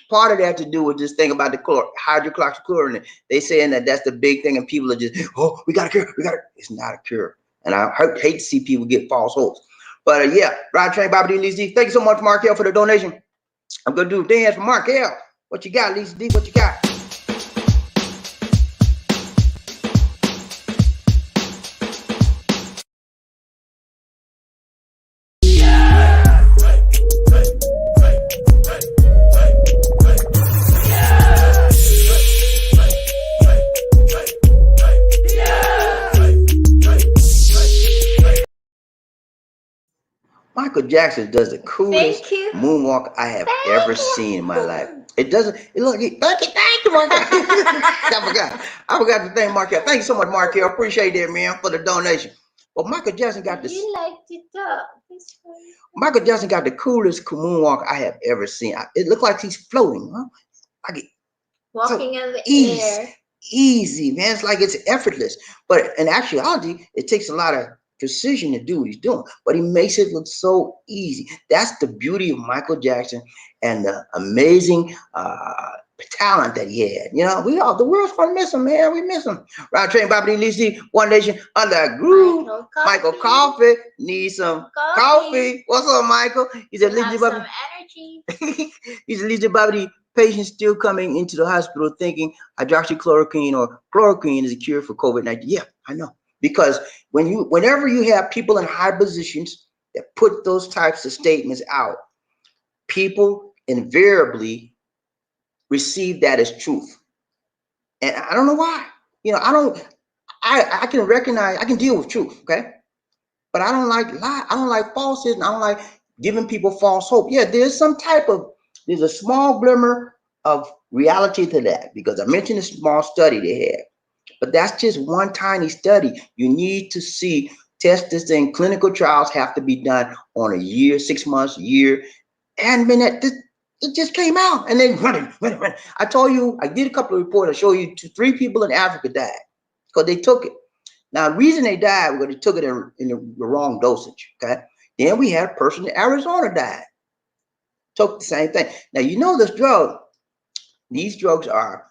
part of that to do with this thing about the hydroxychloroquine. They saying that that's the big thing, and people are just, oh, we got a cure, we got it. It's not a cure, and I hate to see people get false hopes. But yeah, Rod Train, Bobby D, Lisa D. Thank you so much, Mark L, for the donation. I'm gonna do a dance for Mark L. What you got, Lisa D? What you got? Michael Jackson does the coolest moonwalk I have ever seen in my life. It doesn't. It look. Thank you, Mark. I forgot to thank Mark. Thank you so much, Mark. I appreciate that, man, for the donation. But Michael Jackson got this. You like to talk. Michael Jackson got the coolest moonwalk I have ever seen. It looked like he's floating, huh? Like walking in the air. Easy, man. It's like it's effortless. But in actuality, it takes a lot of precision to do what he's doing, but he makes it look so easy. That's the beauty of Michael Jackson and the amazing talent that he had. You know, the world's gonna miss him, man. We miss him. Round Train, Bobby Lisi, One Nation Under a Groove. Michael Coffee needs some coffee. What's up, Michael? He said, have some energy. He said, Lisa Bobby, patients still coming into the hospital thinking hydroxychloroquine or chloroquine is a cure for COVID-19. Yeah, I know. Because whenever you have people in high positions that put those types of statements out, people invariably receive that as truth. And I don't know why. You know, I can recognize, I can deal with truth, okay? But I don't like lie. I don't like falsehoods. And I don't like giving people false hope. Yeah, there's a small glimmer of reality to that, because I mentioned a small study they had. But that's just one tiny study. You need to test this thing. Clinical trials have to be done on a year, 6 months, a year. And it just came out. And then running. I told you, I did a couple of reports. I showed you 3 people in Africa died because they took it. Now, the reason they died was because they took it in the wrong dosage. Okay. Then we had a person in Arizona died. Took the same thing. Now, you know this drug. These drugs are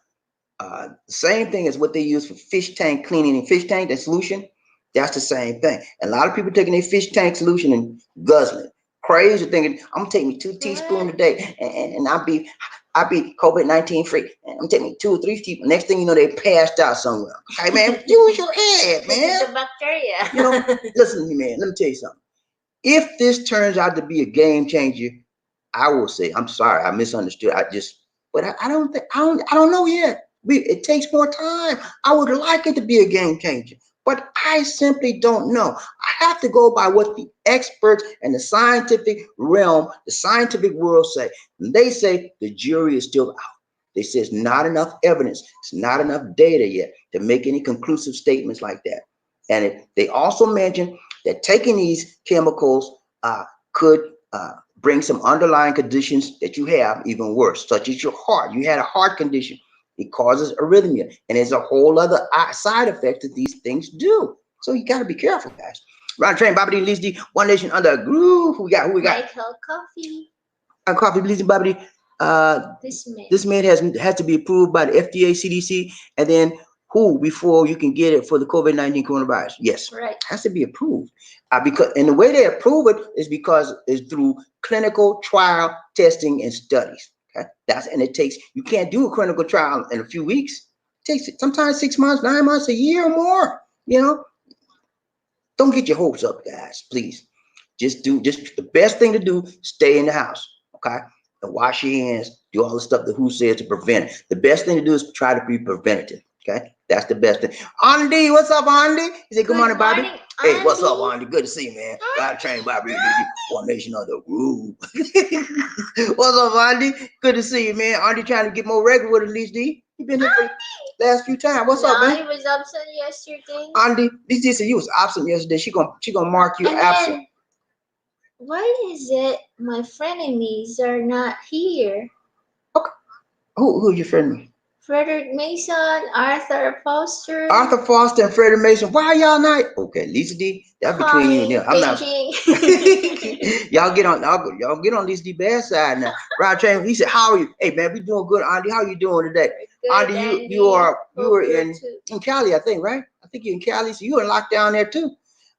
same thing as what they use for fish tank cleaning and fish tank, that solution. That's the same thing. And a lot of people taking their fish tank solution and guzzling. Crazy thinking, I'm gonna take me 2 teaspoons a day and I'll be COVID-19 free. And I'm taking 2 or 3 teaspoons. Next thing you know, they passed out somewhere. Hey man, use your head, man. The bacteria. You know, listen to me, man. Let me tell you something. If this turns out to be a game changer, I will say, I'm sorry, I misunderstood. But I don't know yet. It takes more time. I would like it to be a game changer, but I simply don't know. I have to go by what the experts and the scientific realm, the scientific world say. And they say the jury is still out. They say it's not enough evidence. It's not enough data yet to make any conclusive statements like that. And they also mentioned that taking these chemicals could bring some underlying conditions that you have even worse, such as your heart. You had a heart condition. It causes arrhythmia, and there's a whole other side effect that these things do. So you got to be careful, guys. Ron Train, Bobby D, Lisa D, One Nation Under a Groove. Who we got? Michael Coffee. Coffee, Lisa, Bobby D. This man has to be approved by the FDA, CDC, and then who before you can get it for the COVID-19 coronavirus. Yes, right. Has to be approved and the way they approve it is because it's through clinical trial testing and studies. Okay, you can't do a clinical trial in a few weeks. It takes sometimes 6 months, 9 months, a year or more. You know, don't get your hopes up, guys. Please, just the best thing to do. Stay in the house, okay, and wash your hands. Do all the stuff that WHO said to prevent it. The best thing to do is try to be preventative. Okay, that's the best thing. Andy, what's up, Andy? He said, "Good morning, Bobby." Hey, what's up, Andy? Good to see you, man. God trained Bobby. One Nation Under a Groove. What's up, Andy? Good to see you, man. Andy trying to get more regular with at least D. He been here for the last few times. What's up, man? He was absent yesterday. Andy, this said you was absent yesterday. She gonna mark you absent. Why is it my frenemies are not here? Okay. Who your friend? Frederick Mason, Arthur Foster, Arthur Foster and Freddie Mason. Why y'all not? Okay, Lisa D. That's between you and calling, them. I'm not. paging. Y'all get on. Y'all get on Lisa D. bad side now. Rod Train. He said, "How are you? Hey man, we doing good, Andy. How you doing today? Good, Andy, you Andy. you are you Hope were you're in too. in Cali, I think, right? I think you're in Cali, so you in lockdown there too.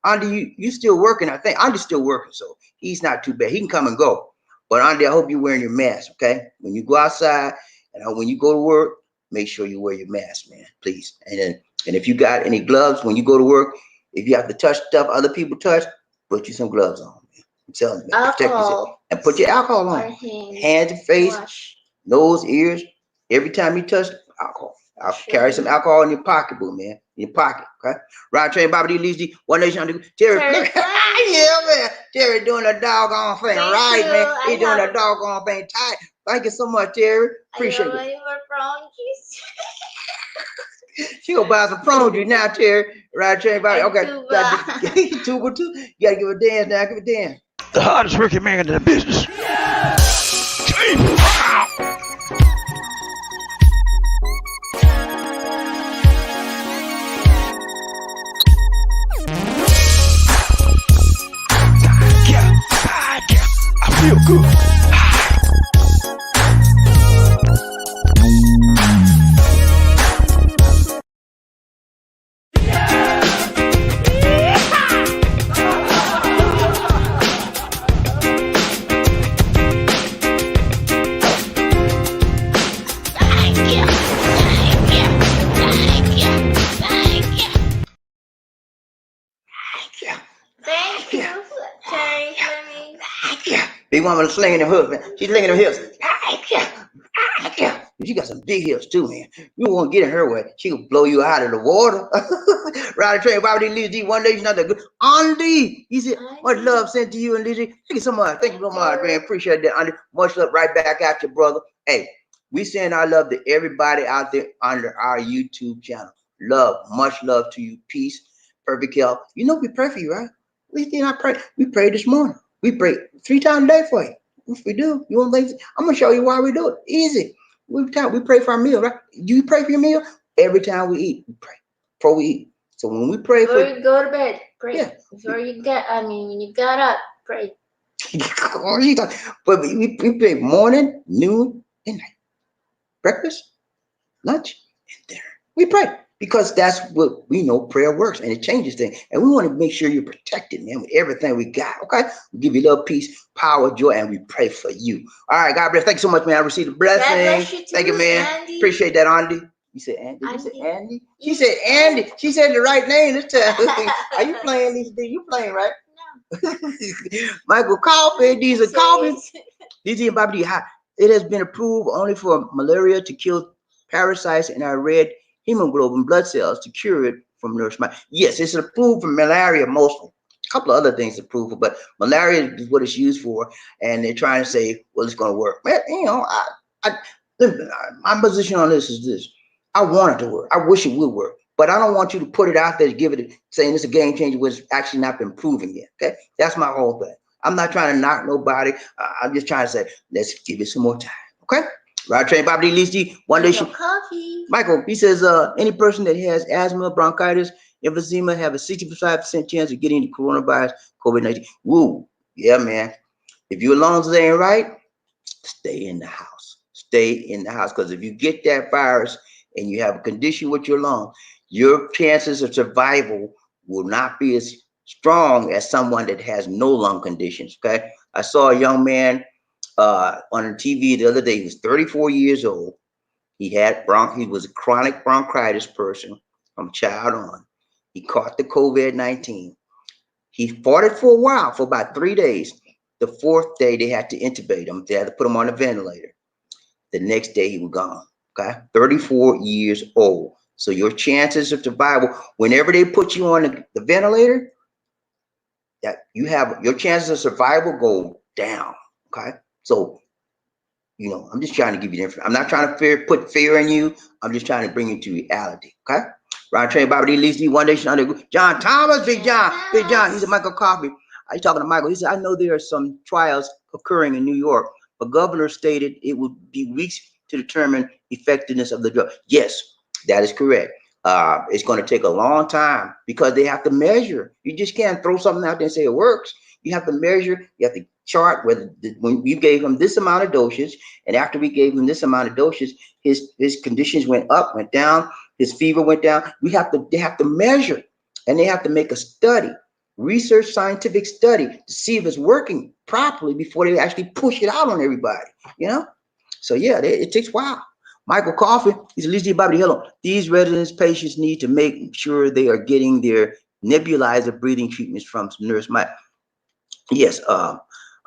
Andy, you still working? I think Andy's still working, so he's not too bad. He can come and go. But Andy, I hope you're wearing your mask, okay? When you go outside and when you go to work, make sure you wear your mask, man, please. And if you got any gloves when you go to work, if you have to touch stuff other people touch, put you some gloves on, man. I'm telling you, man, protect yourself. Alcohol. And put your alcohol Our on. hands. Hands and face, Wash. nose, ears. Every time you touch alcohol, I'll carry some alcohol in your pocketbook, man. In your pocket, okay? Rod Train, Bobby D. Leezy, One Nation Under Terry. Terry Look, Flynn. yeah, man. Terry doing a doggone thing, Thank right, you. man? I He doing have- a doggone thing tight. Thank you so much, Terry. I Appreciate have it. any more prawn juice? She gonna buy some prawn juice now, Terry. Rod Train, Bobby. And Okay, tuba. tuba too. You gotta give a dance now. Give a dance. The hardest working man in the business. I feel good. Yeah. Thank you, Terry Fleming. Yeah. Big woman slinging them hooks, man. She's slinging them hips. Yeah. She got some big hips too, man. You won't get in her way. She will blow you out of the water. Ride the train, Bobby D. Lizzie, One Nation Under good. Andy, he said, much love sent to you and Lizzie. Thank you so much. Thank you so much, man. Appreciate that, Andy. Much love right back at you, brother. Hey, we send our love to everybody out there under our YouTube channel. Love, much love to you. Peace, perfect health. You know we pray for you, right? We did not pray. We prayed this morning. We pray 3 times a day for you. If we do, you want things? I'm gonna show you why we do it. Easy. We pray for our meal, right? Do you pray for your meal? Every time we eat, we pray before we eat. So when we pray Before for you go to bed, pray. Yeah. Before you get, when you got up, pray. but we pray morning, noon, and night. Breakfast, lunch, and dinner. We pray because that's what we know prayer works and it changes things. And we want to make sure you're protected, man, with everything we got. Okay. We give you love, peace, power, joy, and we pray for you. All right, God bless. Thank you so much, man. I received a blessing. God bless you too, Thank you, man. Andy. Appreciate that, Andy. You said Andy? You said Andy. Andy? She said Andy. She said the right name this time. Are you playing these things? You playing, right? No. Michael Coffee, these are coffee. Serious. These are Bobby D. It has been approved only for malaria to kill parasites in our red hemoglobin blood cells to cure it from nourishment. Yes, it's approved for malaria mostly. A couple of other things approved, but malaria is what it's used for, and they're trying to say, well, it's going to work. Man, you know, my position on this is this. I want it to work. I wish it would work, but I don't want you to put it out there to give it, saying it's a game changer when it's actually not been proven yet. Okay, that's my whole thing. I'm not trying to knock nobody. I'm just trying to say, let's give it some more time. Okay? Rod Train, Bobby D. Lisi, One Nation. Coffee. Michael, he says, any person that has asthma, bronchitis, emphysema have a 65% chance of getting the coronavirus, COVID-19. Woo. Yeah, man. If your lungs ain't right, stay in the house. Stay in the house. Because if you get that virus and you have a condition with your lungs, your chances of survival will not be as strong as someone that has no lung conditions. Okay. I saw a young man on TV the other day. He was 34 years old. He was a chronic bronchitis person from child on. He caught the COVID-19. He fought it for a while, for about 3 days. The 4th day, they had to intubate him. They had to put him on a ventilator. The next day, he was gone. Okay, 34 years old. So your chances of survival, whenever they put you on the ventilator, that you have your chances of survival go down. Okay, so I'm just trying to give you information. I'm not trying to put fear in you. I'm just trying to bring you to reality. Okay. Ron Train, Bobby D. Lisi, One Nation Under John Thomas, Big John. He's a Michael Coffey. I talking to Michael. He said, I know there are some trials occurring in New York, but governor stated it would be weeks to determine effectiveness of the drug. Yes, that is correct. It's going to take a long time because they have to measure. You just can't throw something out there and say it works. You have to measure. You have to chart whether when you gave him this amount of doses, and after we gave him this amount of doses, his conditions went up, went down, his fever went down. They have to measure, and they have to make a study, research scientific study to see if it's working properly before they actually push it out on everybody. You know, so yeah, it takes a while. Michael Coffin, he's Elizabeth Bobby Hello. These residents patients need to make sure they are getting their nebulizer breathing treatments from Nurse Mike. Yes,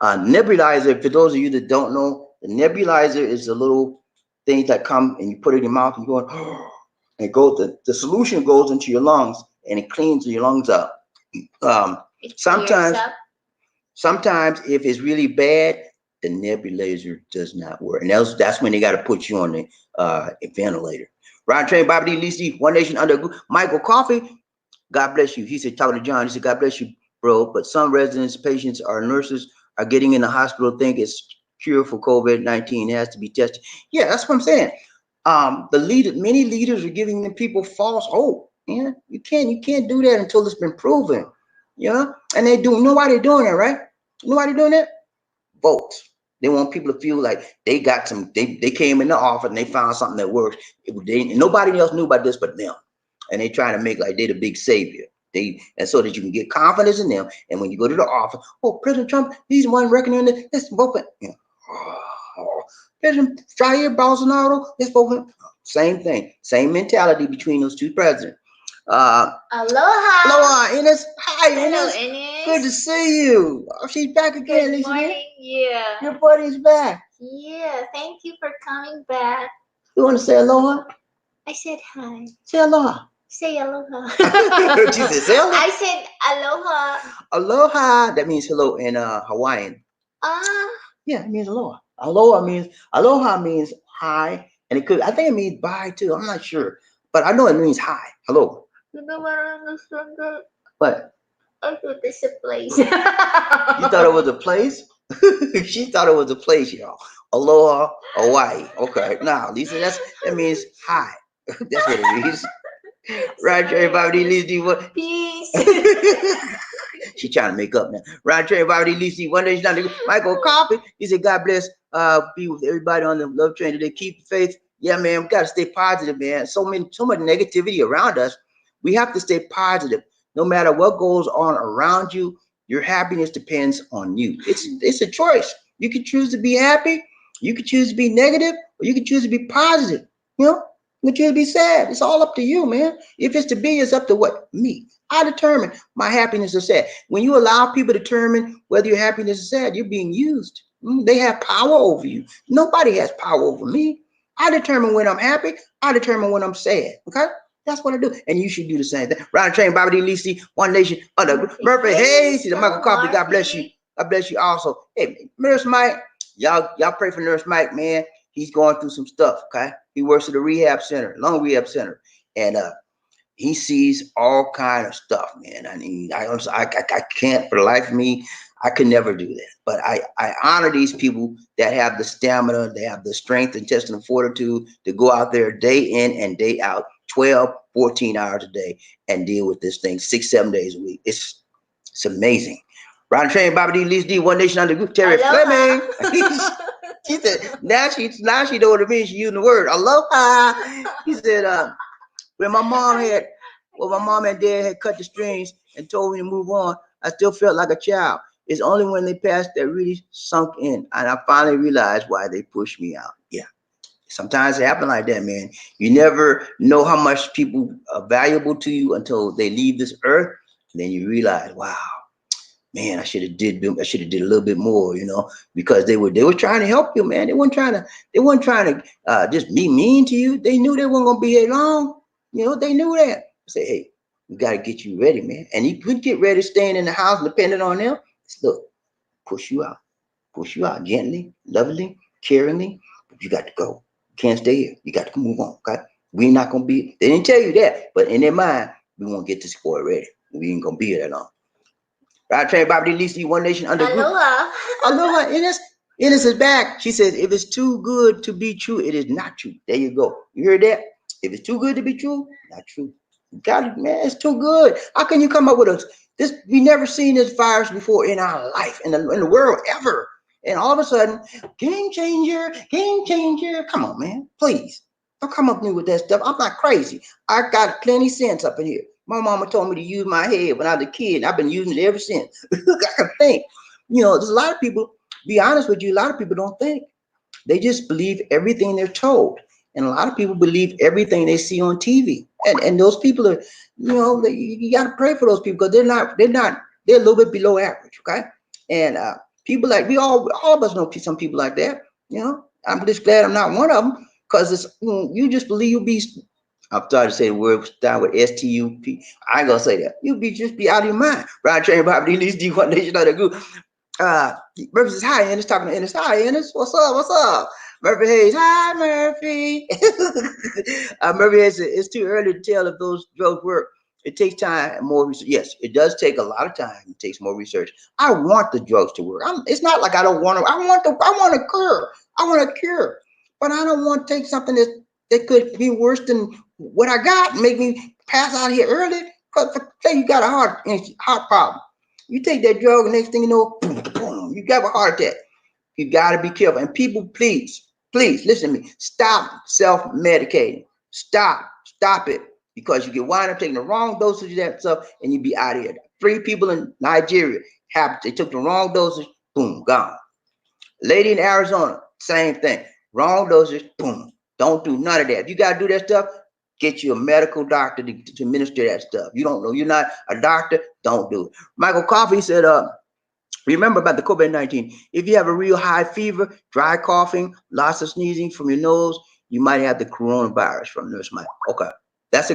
nebulizer, for those of you that don't know, the nebulizer is a little thing that come and you put it in your mouth and you go, and the solution goes into your lungs and it cleans your lungs up. It clears Sometimes up. sometimes if it's really bad, the nebulizer does not work. And that's when they got to put you on the ventilator. Ryan Train, Bobby D. Lee, One Nation Under Michael Coffey, God bless you. He said, talking to John, he said, God bless you, bro. But some residents, patients, or nurses are getting in the hospital, think it's cure for COVID-19. It has to be tested. Yeah, that's what I'm saying. Many leaders are giving the people false hope. Yeah, you can't do that until it's been proven. Yeah, and they do. You know why they're doing that, right? You know why they're doing that? Votes. They want people to feel like they got some. They came in the office and they found something that works. Nobody else knew about this but them, and they trying to make like they the big savior. And so that you can get confidence in them. And when you go to the office, oh, President Trump, he's the one recommending this vote for. You know, oh, President Jair Bolsonaro, this vote for. Same thing, same mentality between those two presidents. Aloha. Aloha, Ines. Hi, Hello, Ines. Ines. Good to see you. Oh, she's back again. Good morning. Yeah. Your buddy's back. Yeah. Thank you for coming back. You want to say aloha? I said hi. Say aloha. Say aloha. She said, say aloha. I said aloha. Aloha. That means hello in Hawaiian. Ah. Yeah, it means aloha. Aloha means hi, and I think it means bye too. I'm not sure, but I know it means hi. Hello. You never understand that. What? I thought it's a place. You thought it was a place? She thought it was a place, y'all. Aloha, Hawaii. Okay. Now, Lisa, that means hi. That's what it means. Roger, everybody, Lisa, what? Peace. She trying to make up now. Roger, everybody, Lisa, one day she's not Michael Coffey. He said, God bless, be with everybody on the love train today. Keep the faith. Yeah, man, we gotta stay positive, man. So much negativity around us. We have to stay positive. No matter what goes on around you, your happiness depends on you. It's a choice. You can choose to be happy, you can choose to be negative, or you can choose to be positive. You know, you can choose to be sad. It's all up to you, man. If it's to be, it's up to what? Me. I determine my happiness or sad. When you allow people to determine whether your happiness is sad, you're being used. They have power over you. Nobody has power over me. I determine when I'm happy. I determine when I'm sad. Okay? That's what I do. And you should do the same thing. Ryan Train, Bobby D. Lisi, One Nation, under Murphy. Hey, see the Michael Coffey. God bless you. God bless you also. Hey, Nurse Mike, y'all pray for Nurse Mike, man. He's going through some stuff, okay? He works at a rehab center, long rehab center. And he sees all kind of stuff, man. I mean, I can't for the life of me. I could never do that. But I honor these people that have the stamina, they have the strength, intestinal fortitude to go out there day in and day out, 12, 14 hours a day and deal with this thing 6, 7 days a week. It's amazing. Ron Train, Bobby D, Lisa D, One Nation under Group, Terry Fleming. She said, now she know what it means. She using the word aloha. He said, when my mom and dad had cut the strings and told me to move on, I still felt like a child. It's only when they passed that really sunk in, and I finally realized why they pushed me out. Yeah, sometimes it happens like that, man. You never know how much people are valuable to you until they leave this earth, and then you realize, wow, man, I should have did a little bit more, you know, because they were trying to help you, man. They weren't trying to just be mean to you. They knew they weren't gonna be here long. You know, they knew that. Say, hey, we got to get you ready, man. And you could get ready staying in the house depending on them. Look, push you out gently, lovingly, caringly, but you got to go. You can't stay here. You got to move on, okay? We're not going to be, they didn't tell you that, but in their mind, we want to get this boy ready. We ain't going to be here that long. Right, Train Bobby D. Lisa, One Nation under Group. Aloha. Aloha, Ines. Ines is back. She says, if it's too good to be true, it is not true. There you go. You heard that? If it's too good to be true, not true. You got it, man. It's too good. How can you come up with a this? We never seen this virus before in our life, in the world ever. And all of a sudden, game changer, game changer. Come on, man. Please. Don't come up with me with that stuff. I'm not crazy. I got plenty sense up in here. My mama told me to use my head when I was a kid. And I've been using it ever since. I can think. There's a lot of people, be honest with you, a lot of people don't think. They just believe everything they're told. And a lot of people believe everything they see on TV. And those people are, you got to pray for those people because they're a little bit below average, okay? And people like, all of us know some people like that, I'm just glad I'm not one of them because you just believe you'll be, I'm sorry to say the word down with STUP. I ain't gonna say that. You'll just be out of your mind. Right? Train property needs D1 Nation of the group. Murphy says, hi, Ennis, talking to Ennis. Hi, Ennis. What's up? What's up? Murphy Hayes. Hi, Murphy. Murphy Hayes said, it's too early to tell if those drugs work. It takes time and more research. Yes, it does take a lot of time. It takes more research. I want the drugs to work. It's not like I don't want to. I want a cure. I want a cure. But I don't want to take something that could be worse than what I got and make me pass out here early. Because say you got a heart problem. You take that drug, and next thing you know, boom, boom, you got a heart attack. You got to be careful. And people, please, please listen to me. Stop self-medicating. Stop it. Because you get wind up taking the wrong dosage of that stuff, and you be out of here. 3 people in Nigeria they took the wrong dosage, boom, gone. Lady in Arizona, same thing. Wrong dosage, boom. Don't do none of that. If you got to do that stuff, get you a medical doctor to administer that stuff. You don't know, you're not a doctor, don't do it. Michael Coffey said, remember about the COVID-19. If you have a real high fever, dry coughing, lots of sneezing from your nose, you might have the coronavirus from Nurse Mike. Okay, that's a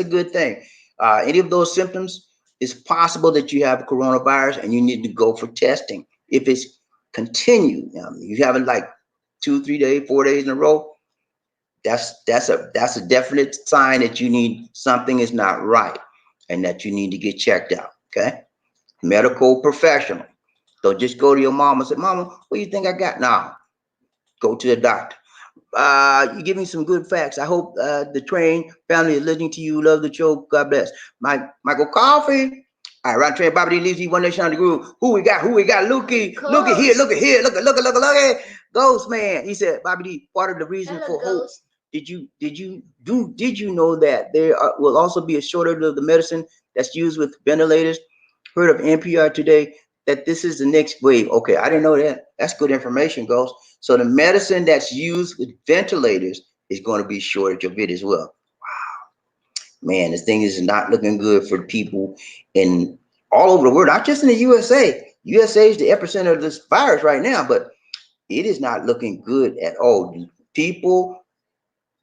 good thing. Any of those symptoms, it's possible that you have coronavirus and you need to go for testing. If it's continued, you have it like 2, 3 days, 4 days in a row, that's a definite sign that you need something is not right and that you need to get checked out. Okay, medical professional. Don't just go to your mom and say, Mama, what do you think I got? Now, go to the doctor. You give me some good facts. I hope the Train family is listening to you. Love the show. God bless. Michael Coffey. All right, Ron Train, Bobby D. Leezy, One Nation on the Groove. Who we got? Lukey. Look at here. Look at here. Look at. Ghost man. He said, Bobby D, part of the reason for hope. Did you know that there will also be a shortage of the medicine that's used with ventilators? Heard of NPR today that this is the next wave. Okay, I didn't know that. That's good information, Ghost. So the medicine that's used with ventilators is going to be shortage of it as well. Man, this thing is not looking good for people in all over the world, not just in the USA. USA is the epicenter of this virus right now, but it is not looking good at all. People,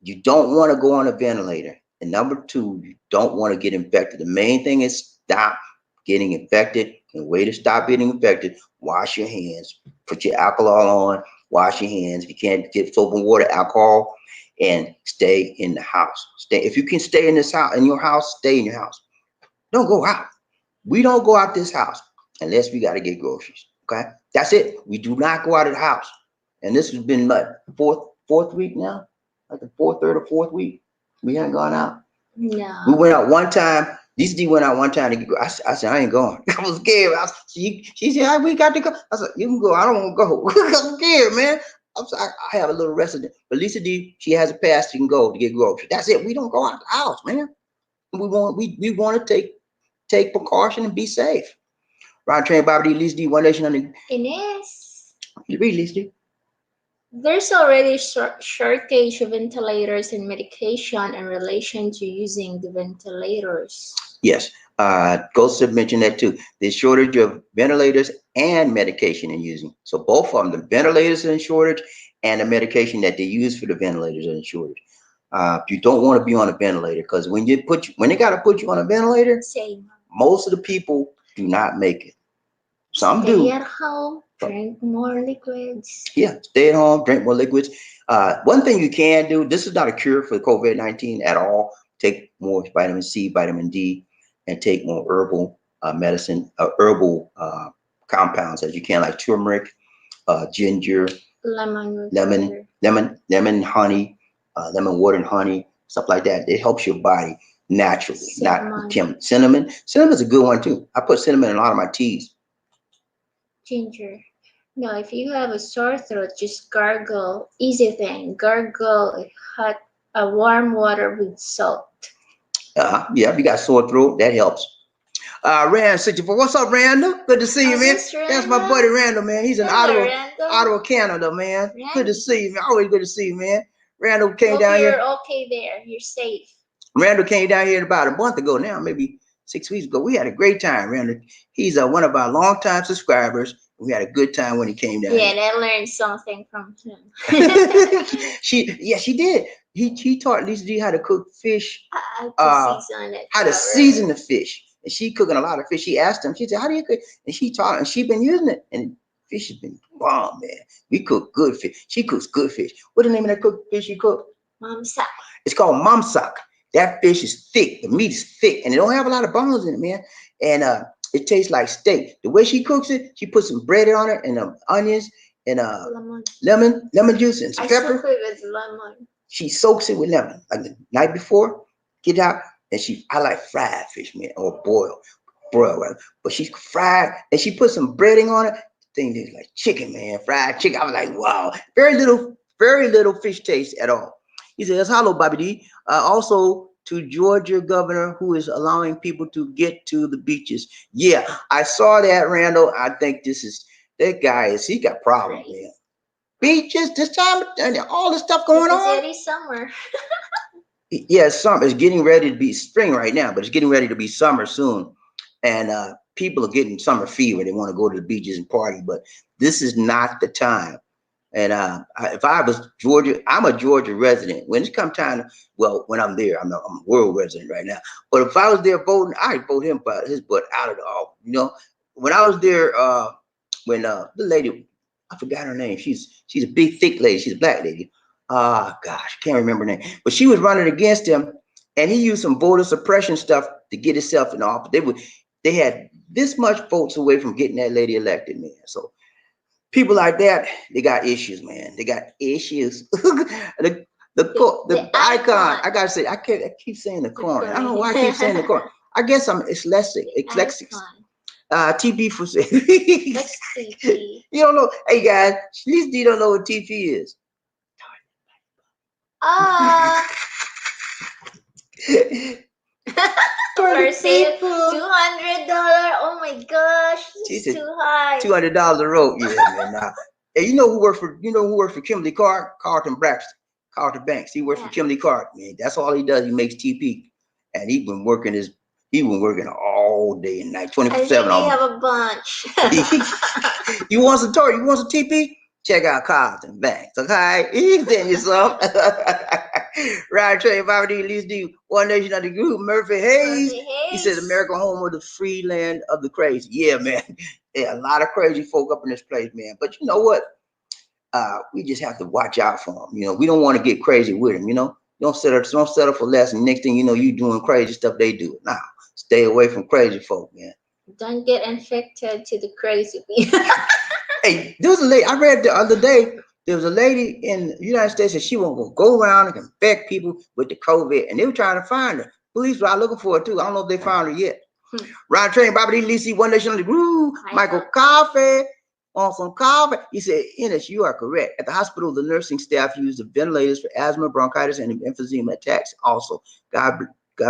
you don't want to go on a ventilator. And number 2, you don't want to get infected. The main thing is stop getting infected. And way to stop getting infected, wash your hands, put your alcohol on, wash your hands. If you can't get soap and water, alcohol, and stay in the house. If you can stay in your house, stay in your house. Don't go out. We don't go out this house unless we got to get groceries. Okay, that's it. We do not go out of the house. And this has been what, fourth week now, like the third or fourth week. We haven't gone out. No. We went out one time. DCD went out one time to get. I said, I ain't going. I was scared. She said, hey, we got to go. I said, you can go. I don't want to go. I'm scared, man. I have a little resident. But Lisa D, she has a pass. She can go to get groceries. That's it. We don't go out the house, man. We want to take precaution and be safe. Ron Train, Bobby D, Lisa D, One Nation under. Ines, You read, Lisa D. there's already shortage of ventilators and medication in relation to using the ventilators. Yes. Ghost have mentioned that too. There's shortage of ventilators and medication in using. So both of them, the ventilators are in shortage and the medication that they use for the ventilators are in shortage. You don't want to be on a ventilator because when they got to put you on a ventilator, Same. most of the people do not make it. Some do. Stay at home, drink more liquids. Yeah, stay at home, drink more liquids. One thing you can do, this is not a cure for COVID-19 at all. Take more vitamin C, vitamin D, and take more herbal medicine, herbal compounds as you can, like turmeric, ginger, Lemon with lemon, water. honey, lemon water and honey, stuff like that. It helps your body naturally, not Cinnamon, cinnamon. Cinnamon's a good one too. I put cinnamon in a lot of my teas. ginger. No, if you have a sore throat, just gargle. Easy thing. Gargle hot, warm water with salt. Yeah, if you got sore throat, that helps. Rand 64. What's up, Randall? Good to see you, Oh, man. this That's my buddy Randall. Randall, man. He's in Hello, Randall. Ottawa, Canada, man. Good to Rand. see you, man. Always good to see you, man. Randall came Hope down you're here. okay there. You're safe. Randall came down here about a month ago now, maybe 6 weeks ago. We had a great time, Randall. He's one of our longtime subscribers. We had a good time when he came down Yeah, here. and I learned something from him. She did. He taught Lisa D how to cook fish, I to uh, season it how to properly. season the fish. And she cooking a lot of fish. She asked him, she said, how do you cook? And she taught, and she been using it. And fish has been bomb, man. We cook good fish. She cooks good fish. What the name of that fish you cook? Mamsa. It's called mamsak. That fish is thick. The meat is thick, and it don't have a lot of bones in it, man. And it tastes like steak. The way she cooks it, she puts some bread on it and onions and Lemon. lemon juice and some I soak pepper. it with lemon. She soaks it with lemon like the night before. Get out, and I like fried fish, man, or broil, right? But she fried, and she put some breading on it. The thing is like chicken, man, fried chicken. I was like, wow, very little fish taste at all. He says, hello, Bobby D. Also to Georgia governor who is allowing people to get to the beaches. Yeah, I saw that, Randall. I think that guy he got problems, man. Beaches this time and all this stuff going Because on. it is summer. Yeah, summer. It's getting ready to be spring right now, but it's getting ready to be summer soon. And people are getting summer fever. They want to go to the beaches and party, but this is not the time. And if I was Georgia, I'm a Georgia resident. When it's come time, well, when I'm there, I'm a world resident right now. But if I was there voting, I'd vote him his butt out of the all. You know, when I was there, when the lady, I forgot her name. She's a big, thick lady. She's a black lady. Gosh, I can't remember her name. But she was running against him, and he used some voter suppression stuff to get himself in office. They had this much votes away from getting that lady elected, man. So people like that, they got issues, man. They got issues. the icon. I gotta say, I keep saying the coin. I don't know why I keep saying the coin. I guess I'm dyslexic. Dyslexic. TP for What's TP? You don't know. Hey guys, at least you don't know what TP is. For sale, $200. Oh my gosh, it's too high. $200 a row. Yeah, man. Nah. Hey, you know who worked for Kimberly Carlton Banks. He works for Kimberly Carlton, man. That's all he does. He makes TP, and he been working all day and night, 24/7. I think have a bunch. You want some toy? You want some TP? Check out Carlton Banks, okay? He's sending you some. Right, Trey, if I would at least do One Nation Under Group, Murphy Hayes. He says America home of the free land of the crazy. Yeah, man. Yeah, a lot of crazy folk up in this place, man. But you know what? We just have to watch out for them. You know, we don't want to get crazy with them. You know, don't settle for less. And next thing you know, you doing crazy stuff they do. Nah, stay away from crazy folk, man. Don't get infected to the crazy people. Hey, there was a lady I read the other day. There was a lady in the United States that she won't go around and infect people with the COVID, and they were trying to find her. Police were out looking for her too. I don't know if they found her yet. Ryan Train, Bobby Lisi, One Nation on the Groove, Michael Coffee, on some coffee. He said, Ennis, you are correct. At the hospital, the nursing staff used the ventilators for asthma, bronchitis, and emphysema attacks. Also, God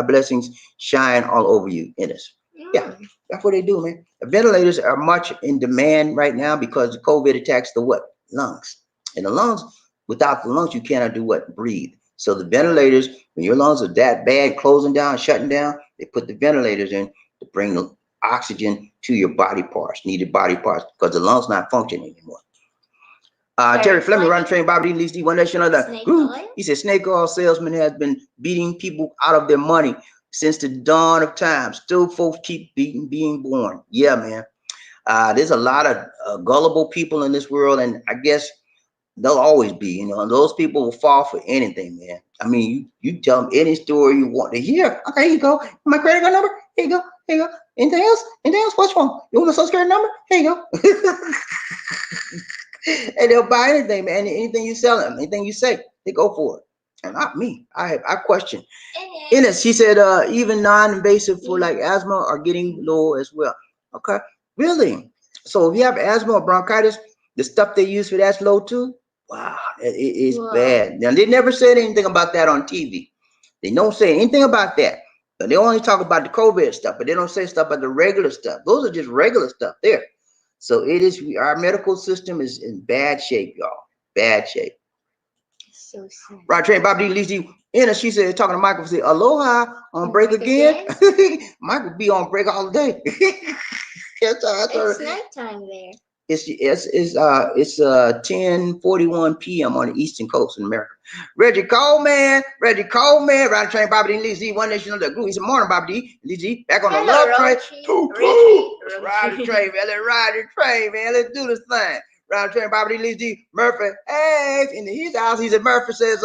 blessings shine all over you, Ennis. Yeah, that's what they do, man. The ventilators are much in demand right now because the COVID attacks the what? Lungs. And the lungs, without the lungs, you cannot do what? Breathe. So the ventilators, when your lungs are that bad, closing down, shutting down, they put the ventilators in to bring the oxygen to your body parts, needed body parts, because the lungs not functioning anymore. Terry Fleming, Run Train, Bobby Lee, Steve, One Nation, other group. He said snake oil salesman has been beating people out of their money since the dawn of time. Still folks keep being born. Yeah, man. There's a lot of gullible people in this world, and I guess they'll always be, you know, and those people will fall for anything, man. I mean, you tell them any story you want to hear. Okay, here you go. My credit card number. Here you go. Here you go. Anything else? Anything else? What's wrong? You want a social security number? Here you go. And they'll buy anything, man. Anything you sell them, anything you say, they go for it. And not me. I question. In it, she said, even non-invasive for like asthma are getting low as well. Okay, really? So if you have asthma or bronchitis, the stuff they use for that's low too. Wow, it is bad. Now they never said anything about that on TV. They don't say anything about that. But they only talk about the COVID stuff, but they don't say stuff about the regular stuff. Those are just regular stuff there. So it is. Our medical system is in bad shape, y'all. Bad shape. So sad. Right, Train Bobby D. Lizzie. And she said, talking to Michael, said, "Aloha on break again." Michael be on break all day. It's nighttime there. It's 10:41 p.m. on the Eastern Coast in America. Reggie Coleman, Ride Train Bobby D. Lizzie, One Nation Under the Group. It's a morning, Bobby D. Lizzie, back on the love train. Let's ride the train, man. Let's ride the train, man. Let's do this thing. Ride Train Bobby D. Lizzie, Murphy. Hey, in his house, he said, Murphy says,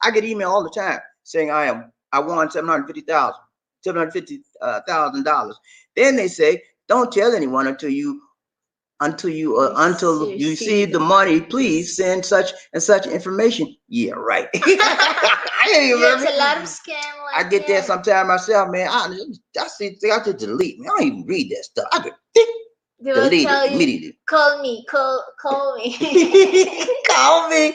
I get email all the time saying I won $750,000. Then they say, don't tell anyone until you see the money. Please send such and such information. Yeah, right. It's a lot of scam. I get that sometime myself, man. I just delete. Man, I don't even read that stuff. I just delete it immediately. Call me. Call me.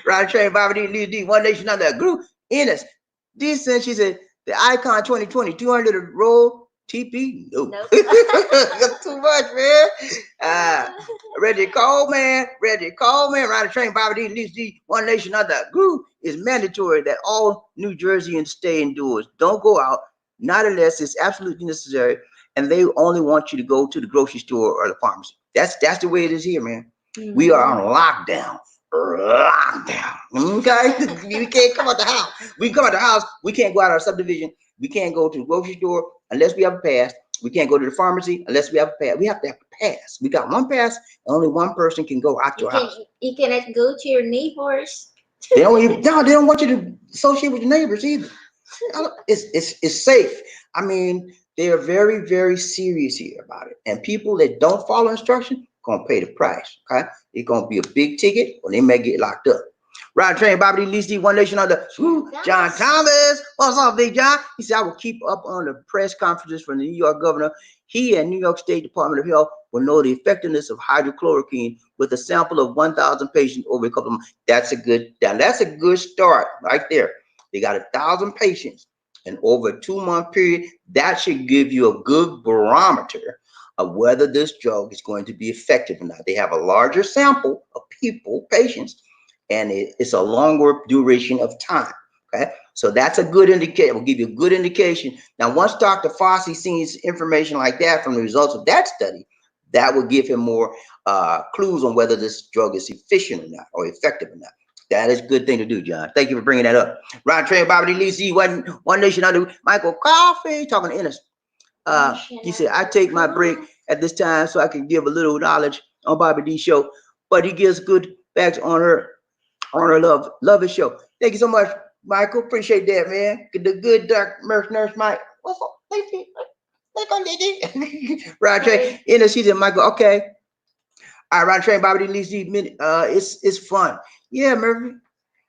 Ride Train Bobby D. One Nation Under a Group. In us. Decent. She said the Icon 2020 200 roll. TP? Nope. That's too much, man. Reggie Coleman, Ride the Train, Bobby D. One Nation Under a Group is mandatory that all New Jerseyans stay indoors. Don't go out, not unless it's absolutely necessary, and they only want you to go to the grocery store or the pharmacy. That's the way it is here, man. Mm-hmm. We are on lockdown. Okay? We can't come out the house. We come out the house, we can't go out our subdivision. We can't go to the grocery store unless we have a pass. We can't go to the pharmacy unless we have a pass. We have to have a pass. We got one pass. Only one person can go out to your house. You cannot go to your neighbors. They don't want you to associate with your neighbors either. It's safe. I mean, they are very, very serious here about it. And people that don't follow instruction gonna pay the price. Okay, it's gonna be a big ticket, or they may get locked up. Ride Train, Bobby D. Lizzie, One Nation Under. John Thomas. What's up, Big John? He said, I will keep up on the press conferences from the New York governor. He and New York State Department of Health will know the effectiveness of hydrochloroquine with a sample of 1,000 patients over a couple of months. That's a good start right there. They got 1,000 patients and over a 2-month period. That should give you a good barometer of whether this drug is going to be effective or not. They have a larger sample of patients, and it's a longer duration of time. Okay, so that's a good indicator. Will give you a good indication. Now, once Dr. Fossey sees information like that from the results of that study, that will give him more clues on whether this drug is efficient or not, or effective or not. That is a good thing to do, John. Thank you for bringing that up. Rod Train, Bobby D. Lizzie, One Nation Under Michael Coffee, talking to Ennis. He said, I take my break at this time so I can give a little knowledge on Bobby D. show, but he gives good facts on her love his show. Thank you so much, Michael. Appreciate that, man. The good dark nurse Mike. What's up, lady? Rod Train, Ennis, he said, Michael, okay. All right, Rod Train, Bobby D. Lizzie, it's fun. Yeah, Murphy.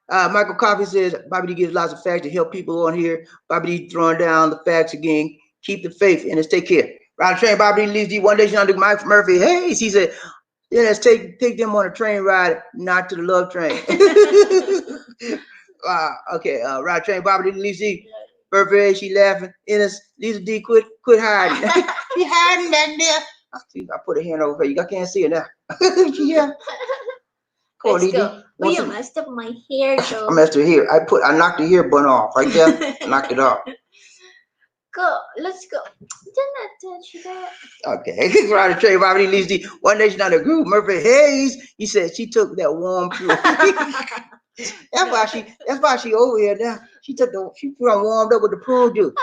Michael Coffey says Bobby D gives lots of facts to help people on here. Bobby D throwing down the facts again. Keep the faith and let's take care. Ride Train, Bobby D. Lizzie, One Nation Under Mike Murphy. Hey, he said, yeah, let's take them on a train ride, not to the love train. Okay, Ride Train, Bobby D. Lizzie, Murphy. She laughing. Ennis, Lisa D, quit hiding. She hiding that there. I put a hand over her. You can't see her now. Yeah. Let's go. Oh, you messed up my hair, though. I messed her hair. I knocked the hair bun off right there. I knocked it off. Go. Let's go. Do not touch that. Okay. Ride the train, Bobby Lizzie. One Nation Under Group. Murphy Hayes. He said she took that warm fluid. That's why she over here now. She warmed up with the prune juice.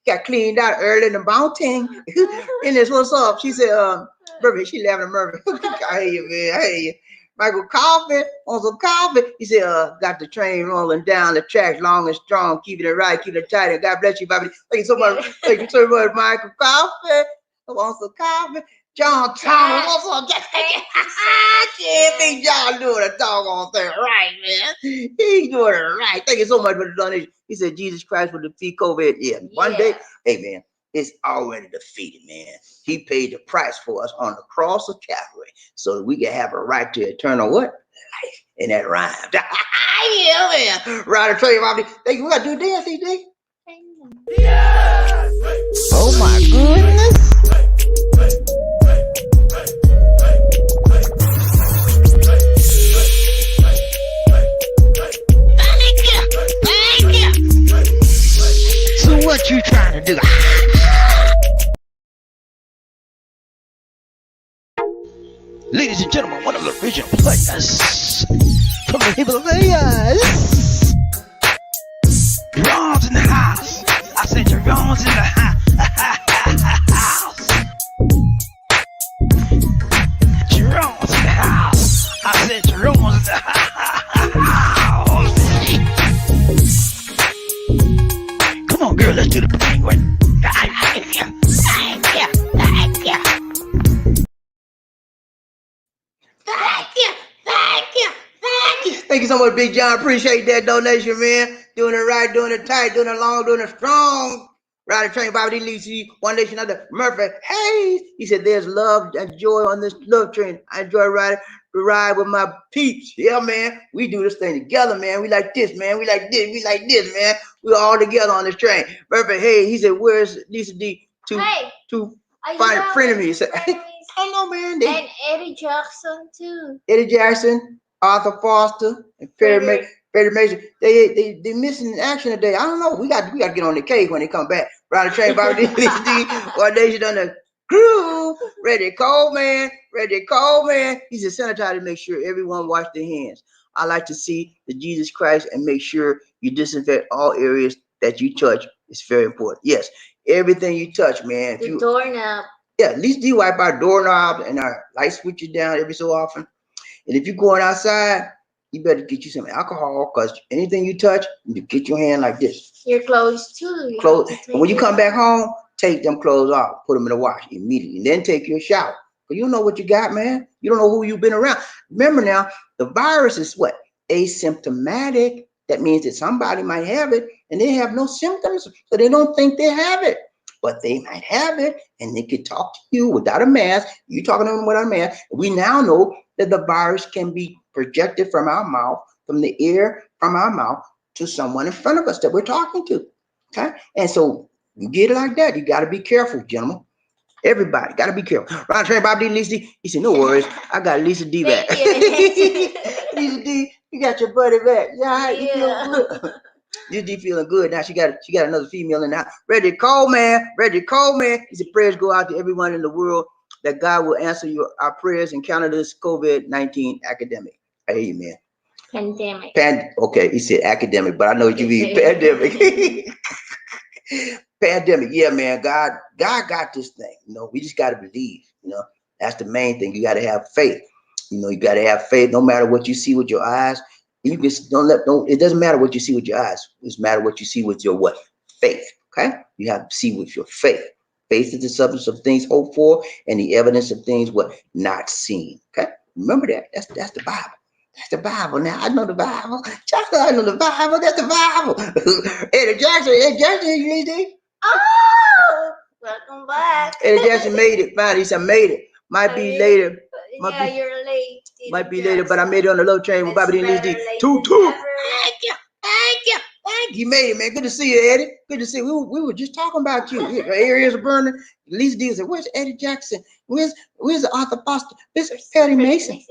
Got cleaned out early in the mountain. And this, what's up? She said, Murphy, she laughing at Murphy. I hear you, man. I hear you. Michael Coffee, on some coffee. He said, got the train rolling down the tracks long and strong, keeping it right, keeping it tight. And God bless you, Bobby. Thank you so much. Thank you so much, Michael Coffee. On some coffee. John Thomas, what's up? Yeah, Big John doing a doggone thing right, man. He's doing it right. Thank you so much for the donation. He said Jesus Christ will defeat COVID. Yeah, one day, hey man, it's already defeated, man. He paid the price for us on the cross of Calvary so that we can have a right to eternal what? Life. And that rhymed. Yeah, man. Right, I'll tell you about it. Thank you. We got to do this, CJ. Oh my goodness. So what you trying to do? Ladies and gentlemen, one of the original players from the Himalayas. Jerome's in the house. I said Jerome's in the house. Jerome's in the house. I said Jerome's in the house. Come on, girl, let's do the penguin. Thank you so much, Big John. Appreciate that donation, man. Doing it right, doing it tight, doing it long, doing it strong. Riding train, Bobby D. Lisi, One Nation Under Murphy. Hey, he said, there's love and joy on this love train. I enjoy riding the ride with my peeps. Yeah, man. We do this thing together, man. We like this, man. We like this. We like this, man. We're all together on this train. Murphy, hey, he said, where's Lisa D to find frenemies? I don't know, man. And Eddie Jackson, too. Eddie Jackson, Arthur Foster, and Freddie Mason. They missing in action today. I don't know. We got to get on the case when they come back. Ride the train, Bobby D. One Nation on the crew. Ready, Coleman. He said, sanitize to make sure everyone wash their hands. I like to see the Jesus Christ and make sure you disinfect all areas that you touch. It's very important. Yes, everything you touch, man. The doorknob. Yeah, at least wipe our doorknobs and our light switches down every so often. And if you're going outside, you better get you some alcohol, because anything you touch, you get your hand like this. Your clothes too. Clothes. And when you come back home, take them clothes off, put them in the wash immediately, and then take your shower. Because you don't know what you got, man. You don't know who you've been around. Remember now, the virus is what? Asymptomatic. That means that somebody might have it and they have no symptoms, so they don't think they have it. But they might have it, and they could talk to you without a mask. You talking to them without a mask. We now know that the virus can be projected from our mouth, from the air, from our mouth to someone in front of us that we're talking to. Okay, and so you get it like that. You got to be careful, gentlemen. Everybody got to be careful. Ron Train, Bob D. Lisa D. He said, no worries. I got Lisa D back. Lisa D, you got your buddy back. Yeah, you feel good. Lisa D feeling good now. She got another female in the house. Reggie Coleman. He said, prayers go out to everyone in the world that God will answer our prayers and counter this COVID-19 academic. I hear you, man. Pandemic. Okay, he said academic, but I know what you mean. Pandemic. Pandemic. Yeah, man. God got this thing. You know, we just got to believe. You know, that's the main thing. You got to have faith. You know, you got to have faith no matter what you see with your eyes. You just it doesn't matter what you see with your eyes. It matters what you see with your what? Faith. Okay? You have to see with your faith. Faith is the substance of things hoped for and the evidence of things what? Not seen. Okay? Remember that. That's the Bible. That's the Bible. Now I know the Bible. Chuckle, I know the Bible. That's the Bible. Eddie Jackson, you need. Oh, welcome back. Eddie Jackson made it. Finally, he said, made it. Might be later. You're late. Might be later, but I made it on the low train with Bobby D. Lizzy. Toot. Thank you. You made it, man. Good to see you, Eddie. Good to see you. We were just talking about you. Your areas are burning. Lisa D said, where's Eddie Jackson? Where's Arthur Foster? This is Perry Mason.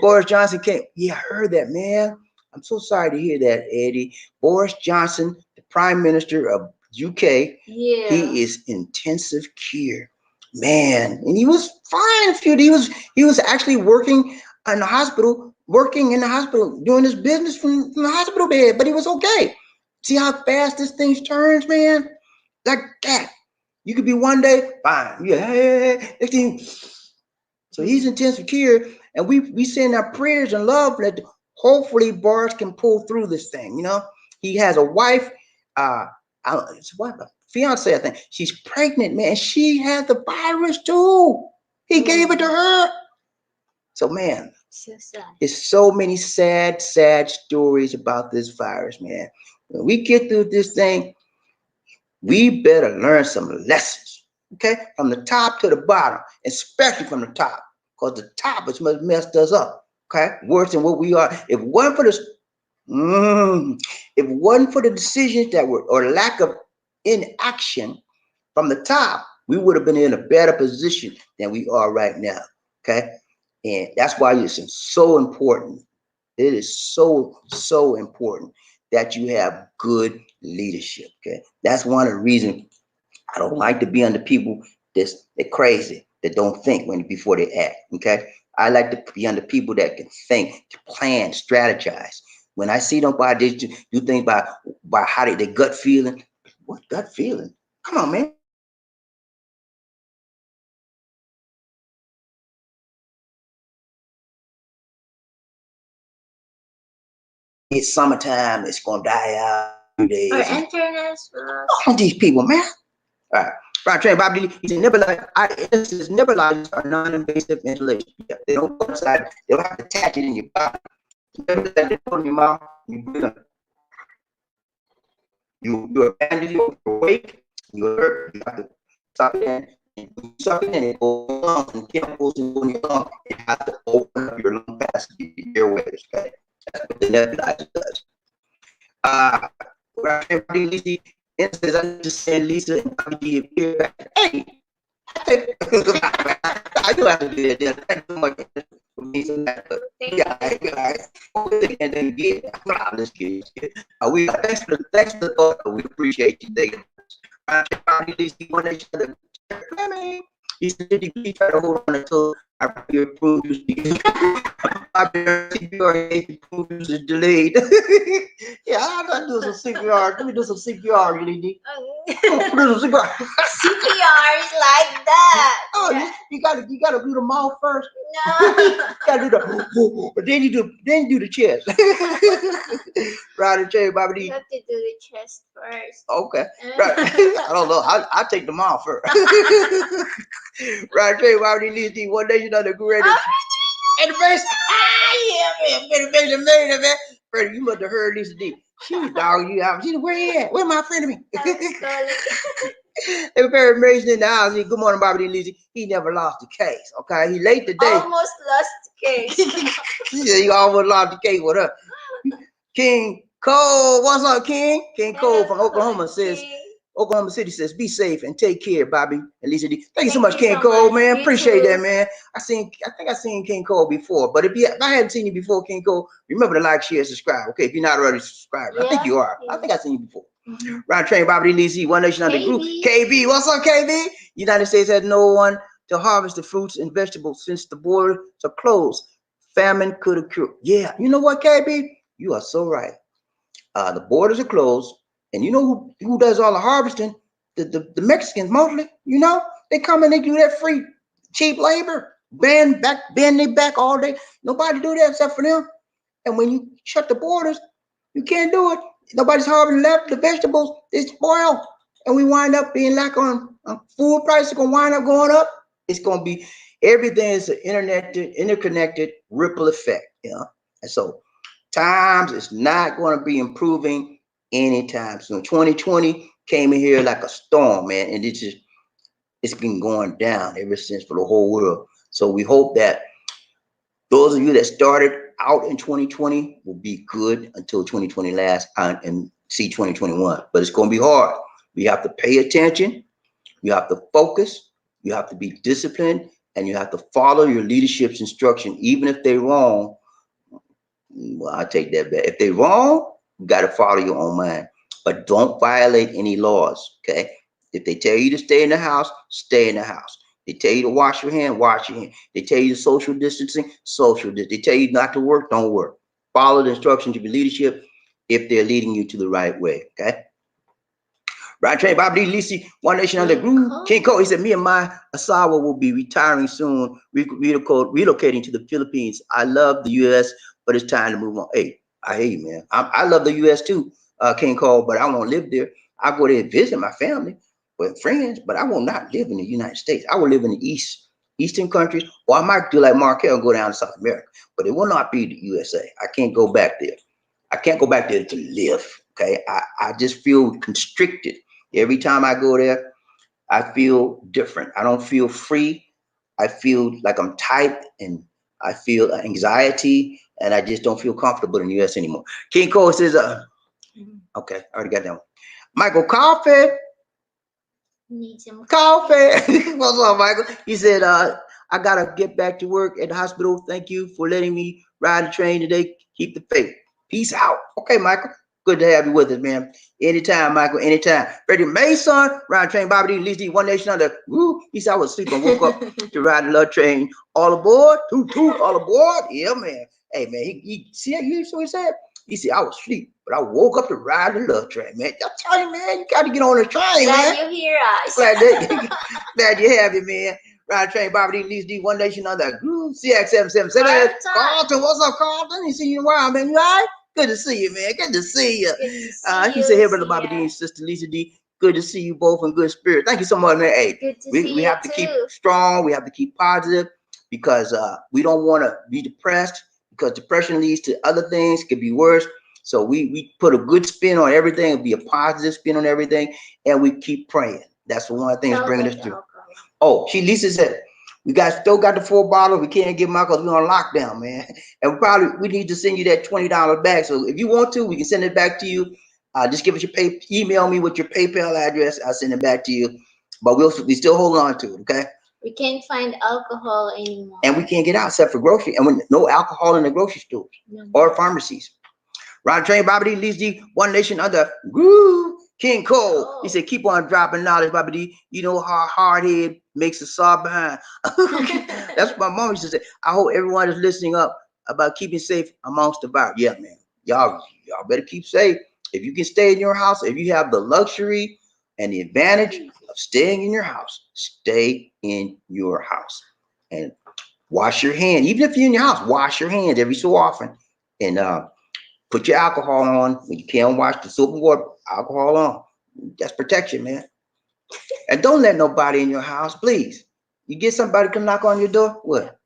Boris Johnson came. Yeah, I heard that, man. I'm so sorry to hear that, Eddie. Boris Johnson, the Prime Minister of UK. Yeah. He is intensive care. Man, and he was fine. He was actually working in the hospital, doing his business from the hospital bed, but he was okay. See how fast this thing turns, man? Like that. You could be one day, fine. Yeah, next thing. So he's intensive care, and we send our prayers and love that hopefully Boris can pull through this thing. You know, he has a wife, his wife, a fiance, I think. She's pregnant, man. She had the virus too. He gave it to her. So, man, So sad. it's so many sad, sad stories about this virus, man. When we get through this thing, we better learn some lessons, okay? From the top to the bottom, especially from the top, because the top is what messed us up, okay? Worse than what we are. If one for the if it wasn't for the decisions that were or lack of inaction from the top, we would have been in a better position than we are right now. Okay. And that's why it's so important. It is so important that you have good leadership. Okay. That's one of the reasons I don't like to be under people that crazy, that don't think when before they act. Okay. I like to be under people that can think, plan, strategize. When I see nobody do things by how they gut feeling. What gut feeling? Come on, man. It's summertime, it's gonna die out in a few Our days. internet All these people, man. All right. Right, Trey Bobby, he said nebulizers are non-invasive inhalation. Yeah, they don't go inside, they don't have to attach it in your body. Nebulizer, they put in your mouth, you breathe on. You're abandoned, you're awake, you're hurt, you have to suck it in. And when you suck it in, it goes in your lungs and chemicals in your lungs. It has to open up your lung passage, your airways, okay? That's what the nebulizer does. Uh, Lisa, instance, I just send Lisa and Bobby appear. Hey, I do have to do that. Thank you so much for me. Yeah, and then get. Let's get. We thanks for the thought. We appreciate you. Thank you. Lisa, one nation. He said, "Did you try to hold on until I approve you?" I've been CPR is delayed. Yeah, I'm gonna do some CPR. Let me do some CPR, Lady. Do some CPR. CPR is like that. Oh, Yeah. you gotta do the mouth first. No. You gotta do the, but then you do the chest. Right, and Cherry Bobby You D. have to do the chest first. Okay, right. I don't know. I take the mouth first. Right, Cherry Bobby D. One nation under greatest. And the best. Yeah, man. Better man. Freddie, you must have heard Lisa D. She was dogging you out. She said, where he at? Where my friend of me? They were very amazing in the house. He, good morning, Bobby D. Lisa. He never lost the case. Okay, he late today. Almost lost the case. He said he almost lost the case with her. King Cole, what's up, King? King Cole from Oklahoma says, Oklahoma City says, be safe and take care, Bobby and Lisa D. Thank you so much, King Cole, man. You Appreciate too. that, man. I think I seen King Cole before, but if I hadn't seen you before, King Cole, remember to like, share, subscribe. Okay, if you're not already subscribed, I think you are. I think I seen you before. Round train, Bobby Lisi, One Nation Under Group. KB, what's up, KB? United States had no one to harvest the fruits and vegetables since the borders are closed. Famine could occur. Yeah, you know what, KB? You are so right. The borders are closed, and you know who does all the harvesting? The Mexicans mostly. You know, they come and they do that free, cheap labor, bend their back all day. Nobody do that except for them. And when you shut the borders, you can't do it. Nobody's harvesting left. The vegetables, they spoil. And we wind up being lack on food prices gonna wind up going up. It's gonna be everything is an interconnected ripple effect, you know. And so times is not gonna be improving anytime soon. 2020 came in here like a storm, man, and it's been going down ever since for the whole world. So we hope that those of you that started out in 2020 will be good until 2020 lasts and see 2021. But it's going to be hard. We have to pay attention. You have to focus. You have to be disciplined, and you have to follow your leadership's instruction, even if they're wrong. Well, I take that back. If they're wrong, you got to follow your own mind, but don't violate any laws. Okay. If they tell you to stay in the house, stay in the house. They tell you to wash your hand, wash your hand. They tell you social distancing, social distancing. They tell you not to work, don't work. Follow the instructions of your leadership if they're leading you to the right way. Okay. Right train, Bobby Lisi, One Nation Under Group. King Cole, he said, me and my Asawa will be retiring soon, relocating to the Philippines. I love the U.S., but it's time to move on. Hey, I hear you, man. I love the U.S. too, King Cole, but I won't live there. I go there and visit my family with friends, but I will not live in the United States. I will live in the East Eastern countries, or I might do like Markel and go down to South America, but it will not be the USA. I can't go back there. I can't go back there to live. Okay. I just feel constricted. Every time I go there, I feel different. I don't feel free. I feel like I'm tight and I feel anxiety and I just don't feel comfortable in the US anymore. King Cole says, okay, I already got that one. Michael Coffee. Need some Coffee. What's up, Michael? He said, I gotta get back to work at the hospital. Thank you for letting me ride the train today. Keep the faith. Peace out. Okay, Michael. Good to have you with us, man. Anytime, Michael. Anytime. Freddie Mason, ride train, Bobby D, Lizzie, One Nation Under. Woo. He said I was asleep and woke up to ride the love train. All aboard. Toot toot. All aboard. Yeah, man. Hey, man. He see what he said? He said I was asleep, but I woke up to ride the love train, man. I tell you, man, you got to get on the train, man. Glad you hear us. Glad you have it, man. Ride train, Bobby D, Lizzie, One Nation Under. CX777. Carlton, what's up, Carlton? You see you in a while, man. You all right? Good to see you, man. Good to see you. He said, hey, brother Bobby D and sister Lisa D. Good to see you both in good spirit. Thank you so much, man. Hey, we have to keep strong. We have to keep positive because we don't want to be depressed because depression leads to other things. It could be worse. So we put a good spin on everything. It'll be a positive spin on everything. And we keep praying. That's one of the things bringing us through. Oh, Lisa said, we still got the 4 bottles. We can't give them out because we're on lockdown, man. And we need to send you that $20 back. So if you want to, we can send it back to you. Just give us your email me with your PayPal address. I'll send it back to you. But we still hold on to it, okay? We can't find alcohol anymore. And we can't get out except for grocery. And when no alcohol in the grocery stores or pharmacies. Rod Train, Bobby D, Lizzie, One Nation Under. Woo! King Cole. He said, keep on dropping knowledge, Bobby D. You know how hard head makes a saw behind. That's what my mom used to say. I hope everyone is listening up about keeping safe amongst the virus. Yeah, man. Y'all better keep safe. If you can stay in your house, if you have the luxury and the advantage of staying in your house, stay in your house. And wash your hands. Even if you're in your house, wash your hands every so often. And put your alcohol on. When you can't wash the soap and water, alcohol on. That's protection, man. And don't let nobody in your house, please. You get somebody come knock on your door, what?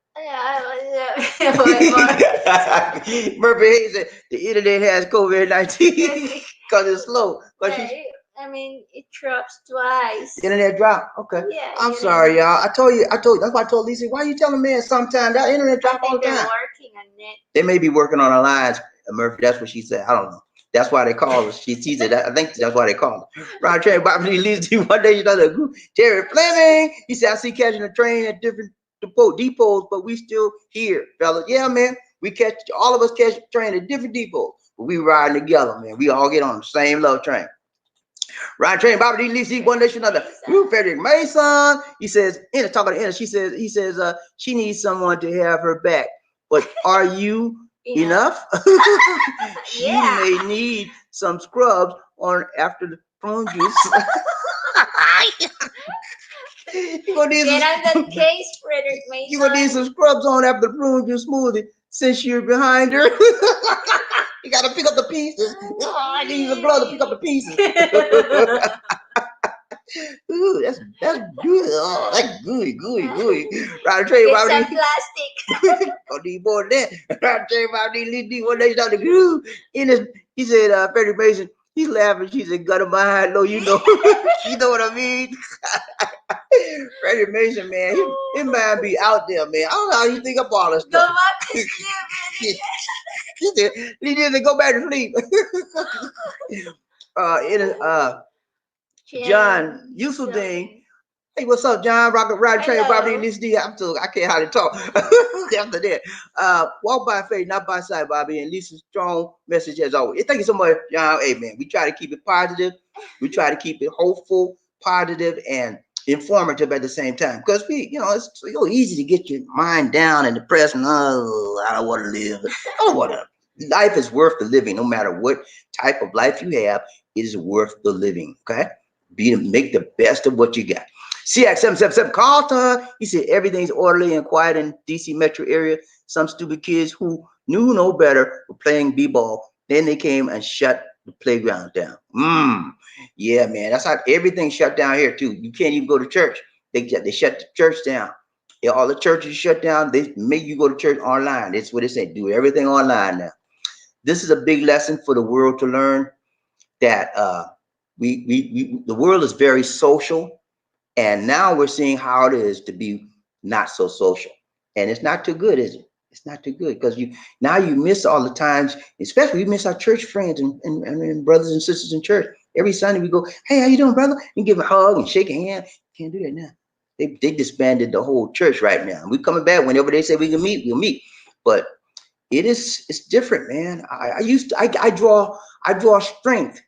Murphy Hayes said the internet has COVID-19 because it's slow. I mean, it drops twice. The internet dropped. Okay. Yeah. I'm sorry, y'all. I told you. That's why I told Lisa. Why are you telling me sometimes that internet drop all the time? They're working on it. They may be working on our lines, Murphy. That's what she said. I don't know. That's why they call us. She said that. I think that's why they call her. Ron Train, Bobby Lee, One Day, another group. Jerry Fleming. He said, I see catching a train at different depots, but we still here, fellas. Yeah, man. All of us catch a train at different depots, but we riding together, man. We all get on the same love train. Ron Train, Bobby Lee, One Day, another group. Frederick Mason. He says, talking to Anna, he says, she needs someone to have her back. But are you enough? She may need some scrubs on after the prune juice. You're gonna need that case, Frederick Mason. You're gonna need some scrubs on after the prune juice smoothie since you're behind her. You gotta pick up the pieces. Oh, I need some gloves to pick up the pieces. Ooh, that's good. Oh, that's gooey. Right, Trey, get some plastic. Oh, need more than that. Right, Trey, need One Day, the groove. He said, Freddie Mason, he's laughing. She said, got him behind low, you know. You know what I mean? Freddie Mason, man, his mind be out there, man. I don't know how you think up all this stuff. Go back to sleep. He didn't go back to sleep. John Yusufdin. Hey, what's up, John? Ride train, Bobby, this D. I can't hardly talk after that. Walk by faith, not by sight, Bobby. And Lisa's strong message as always. Thank you so much, John. Hey, man, we try to keep it positive. We try to keep it hopeful, positive, and informative at the same time. Because it's so easy to get your mind down and depressed and I don't want to live. I don't want to. Life is worth the living, no matter what type of life you have. It is worth the living. Okay. Make the best of what you got. CX777 Carlton. He said everything's orderly and quiet in DC metro area. Some stupid kids who knew no better were playing b-ball. Then they came and shut the playground down. Yeah, man. That's how everything shut down here too. You can't even go to church. They shut the church down. Yeah, all the churches shut down. They make you go to church online. That's what they say. Do everything online now. This is a big lesson for the world to learn that the world is very social, and now we're seeing how it is to be not so social, and it's not too good, is it? It's not too good because you miss all the times, especially we miss our church friends and brothers and sisters in church. Every Sunday we go, hey, how you doing, brother? And give a hug and shake a hand. Can't do that now. They disbanded the whole church right now. We coming back whenever they say we can meet, we'll meet. But it's different, man. I draw strength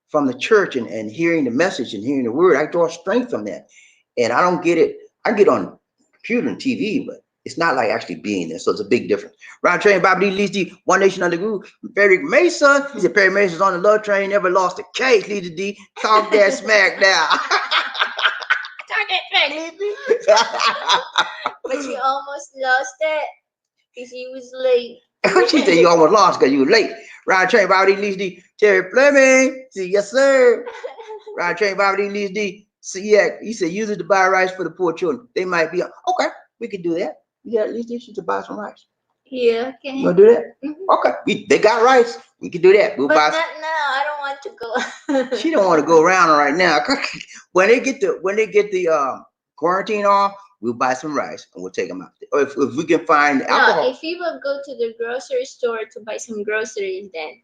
from the church and hearing the message and hearing the word. I draw strength from that. And I don't get it. I get on computer and TV, but it's not like actually being there. So it's a big difference. Round train, Bobby D, Leeds D, One Nation Under Groove. Perry Mason, he said Perry Mason's on the love train, never lost a case, Leeds D. Talk that smack now. Talk that smack, Lizzie. But you almost lost it because you was late. She said you almost lost because you were late. Round train, Bobby D, Leeds D. Terry Fleming, see, yes, sir. Round train, Bobby D, Leeds D. See, yeah, he said use it to buy rice for the poor children. They might be okay. We could do that. You got at least issue to buy some rice. Yeah, okay. You wanna do that? Okay. They got rice. We can do that. We'll but buy not now. I don't want to go. She don't want to go around right now. when they get the quarantine off, we'll buy some rice and we'll take them out. Or if we can find alcohol. No, if you will go to the grocery store to buy some groceries, then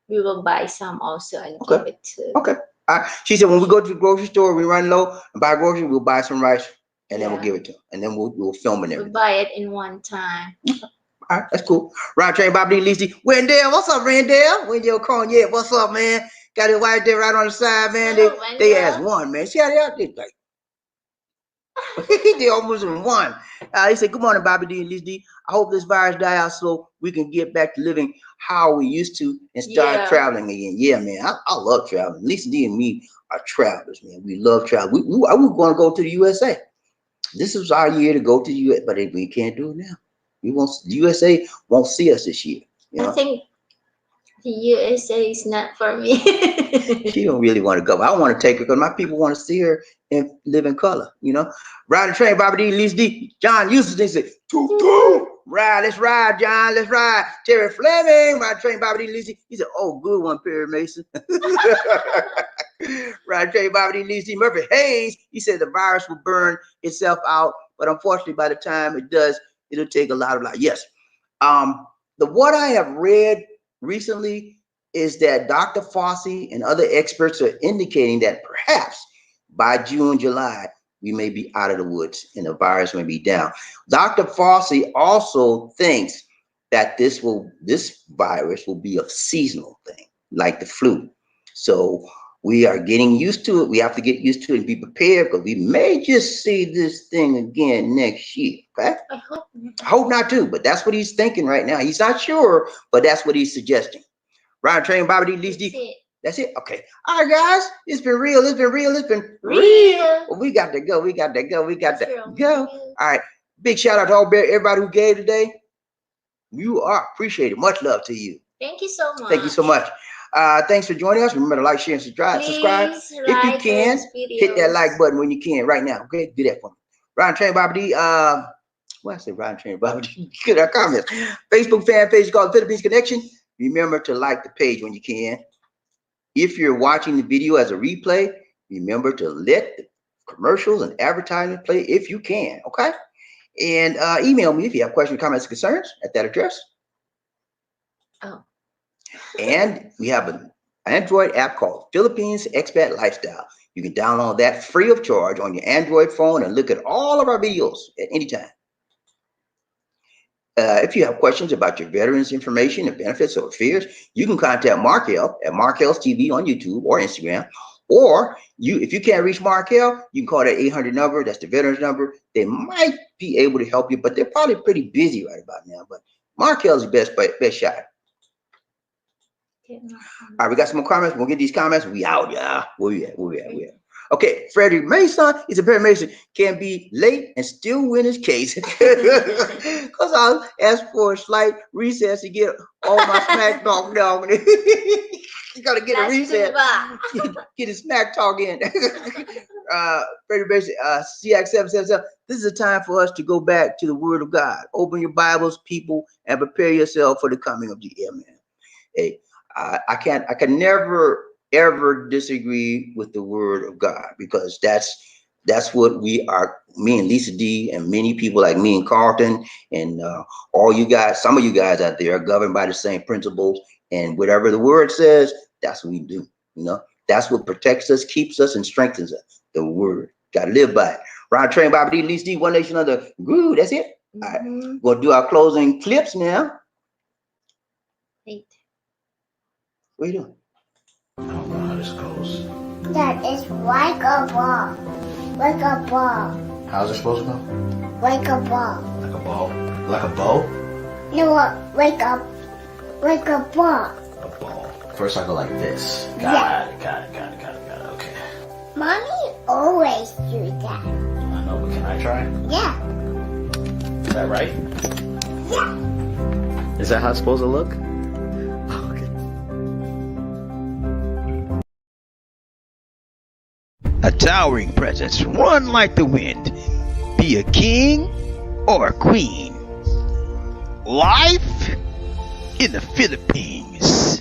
we will buy some also and give it to. Okay. She said when we go to the grocery store, we run low and buy groceries, we'll buy some rice and then we'll give it to them. And then we'll film it. We'll buy it in one time. All right, that's cool. Round train, Bobby D. Leasy. Wendell, what's up, Wendell? Wendell Cognac, what's up, man? Got it right there, right on the side, man. Hello, they asked one, man. See how they out there, like they almost won. He said, "Good morning, Bobby D and Lisa D. I hope this virus die out so we can get back to living how we used to and start traveling again." Yeah, man, I love traveling. Lisa D and me are travelers, man. We love travel. We want to go to the USA. This is our year to go to the US, but we can't do it now. The USA won't see us this year. You know? I think the USA is not for me. She don't really want to go. I want to take her because my people want to see her and live in color. You know, ride the train, Bobby D, Lisa D, John Eustace. They say, ride, let's ride, John, let's ride. Terry Fleming, ride the train, Bobby D, Lisa. He said, oh, good one, Perry Mason. Ride the train, Bobby D, Lisa. Murphy Hayes. He said the virus will burn itself out, but unfortunately, by the time it does, it'll take a lot of life. Yes. What I have read recently is that Dr. Fauci and other experts are indicating that perhaps by June, July, we may be out of the woods and the virus may be down. Dr. Fauci also thinks that this virus will be a seasonal thing, like the flu. So we are getting used to it. We have to get used to it and be prepared because we may just see this thing again next year. Okay? I hope not too, but that's what he's thinking right now. He's not sure, but that's what he's suggesting. Ryan Train, Bobby D, Lisa. That's it. Okay. All right, guys. It's been real. It's been real. It's been real. Well, we got to go. We got to go. We got to go. All right. Big shout out to everybody who gave today. You are appreciated. Much love to you. Thank you so much. Thank you so much. Thanks for joining us. Remember to like, share, and subscribe. If you can, hit that like button when you can right now. Okay, do that for me. Ryan Train, Bobby D. What I say, Ryan Train, Bobby D. Good comments. Facebook fan page called Philippines Connection. Remember to like the page when you can. If you're watching the video as a replay, remember to let the commercials and advertising play if you can. Okay, and email me if you have questions, comments, concerns at that address. Oh. And we have an Android app called Philippines Expat Lifestyle. You can download that free of charge on your Android phone and look at all of our videos at any time. If you have questions about your veterans information and benefits or fears, you can contact Markel at Markel's TV on YouTube or Instagram. Or if you can't reach Markel, you can call that 800 number. That's the veterans number. They might be able to help you, but they're probably pretty busy right about now. But Markel's the best shot. All right, we got some more comments. We'll get these comments. We out, yeah. Where we at? Okay, Frederick Mason. He said, Perry Mason can be late and still win his case. Because I asked for a slight recess to get all my smack talk down. You got to get a recess. Get his smack talk in. Pretty basic, CX777. This is a time for us to go back to the Word of God. Open your Bibles, people, and prepare yourself for the coming of the air, man. Hey, I can never ever disagree with the Word of God, because that's what we are. Me and Lisa D and many people like me and Carlton and all you guys, some of you guys out there are governed by the same principles, and whatever the Word says, that's what we do. You know, that's what protects us, keeps us, and strengthens us. The Word. Got to live by it. Ron Train, Bobby D, Lisa D, One Nation Under. Goo, that's it. All right, we'll do our closing clips now. Wait. What are you doing? I don't know how this goes. That is like a ball. Like a ball. How's it supposed to go? Like a ball. Like a ball? Like a bow? No, like a ball. A ball. First I go like this. Got it. Okay. Mommy always do that. I know, but can I try? Yeah. Is that right? Yeah. Is that how it's supposed to look? A towering presence, run like the wind. Be a king or a queen. Life in the Philippines.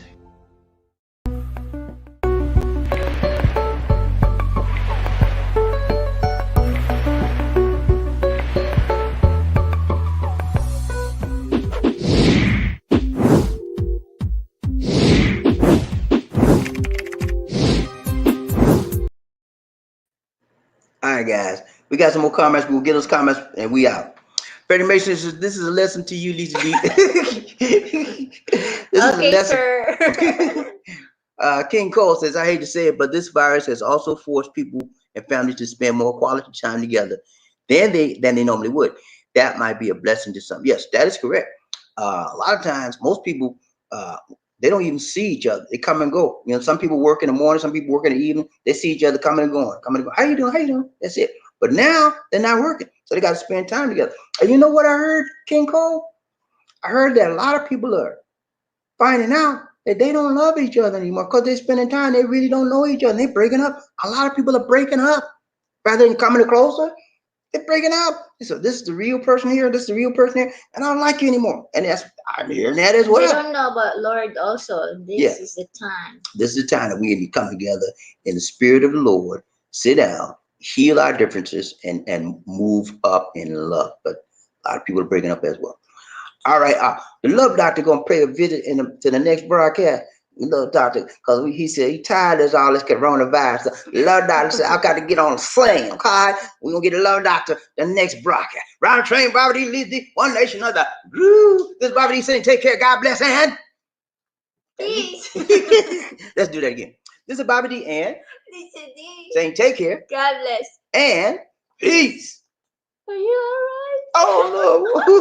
All right, guys. We got some more comments. We'll get those comments and we out. Freddie Mason, this is a lesson to you, Lisa D. This is a Okay, lesson. sir. King Cole says, I hate to say it, but this virus has also forced people and families to spend more quality time together than they normally would. That might be a blessing to some. Yes, that is correct. A lot of times, most people, they don't even see each other. They come and go. You know, some people work in the morning, some people work in the evening. They see each other coming and going, coming and going. How you doing? How you doing? That's it. But now they're not working, so they got to spend time together. And you know what I heard, King Cole? I heard that a lot of people are finding out that they don't love each other anymore because they're spending time. They really don't know each other. They're breaking up. A lot of people are breaking up rather than coming closer. They're breaking up. So this is the real person here. This is the real person here, and I don't like you anymore. And I'm hearing that as well. They don't know about Lord also. This is the time. This is the time that we need to come together in the spirit of the Lord, sit down, heal our differences, and move up in love. But a lot of people are breaking up as well. All right, the love doctor gonna pay a visit to the next broadcast. The love doctor, because he said he tired of all this coronavirus. The love doctor said, I got to get on the sling, okay? We're gonna get the love doctor the next broadcast. Round train, Bobby D, Lizzie, One Nation Under. This Bobby D saying, take care, God bless, and Peace. let's do that again. This is Bobby D and Lisa D. saying, take care God bless. and peace. Are you alright? Oh no.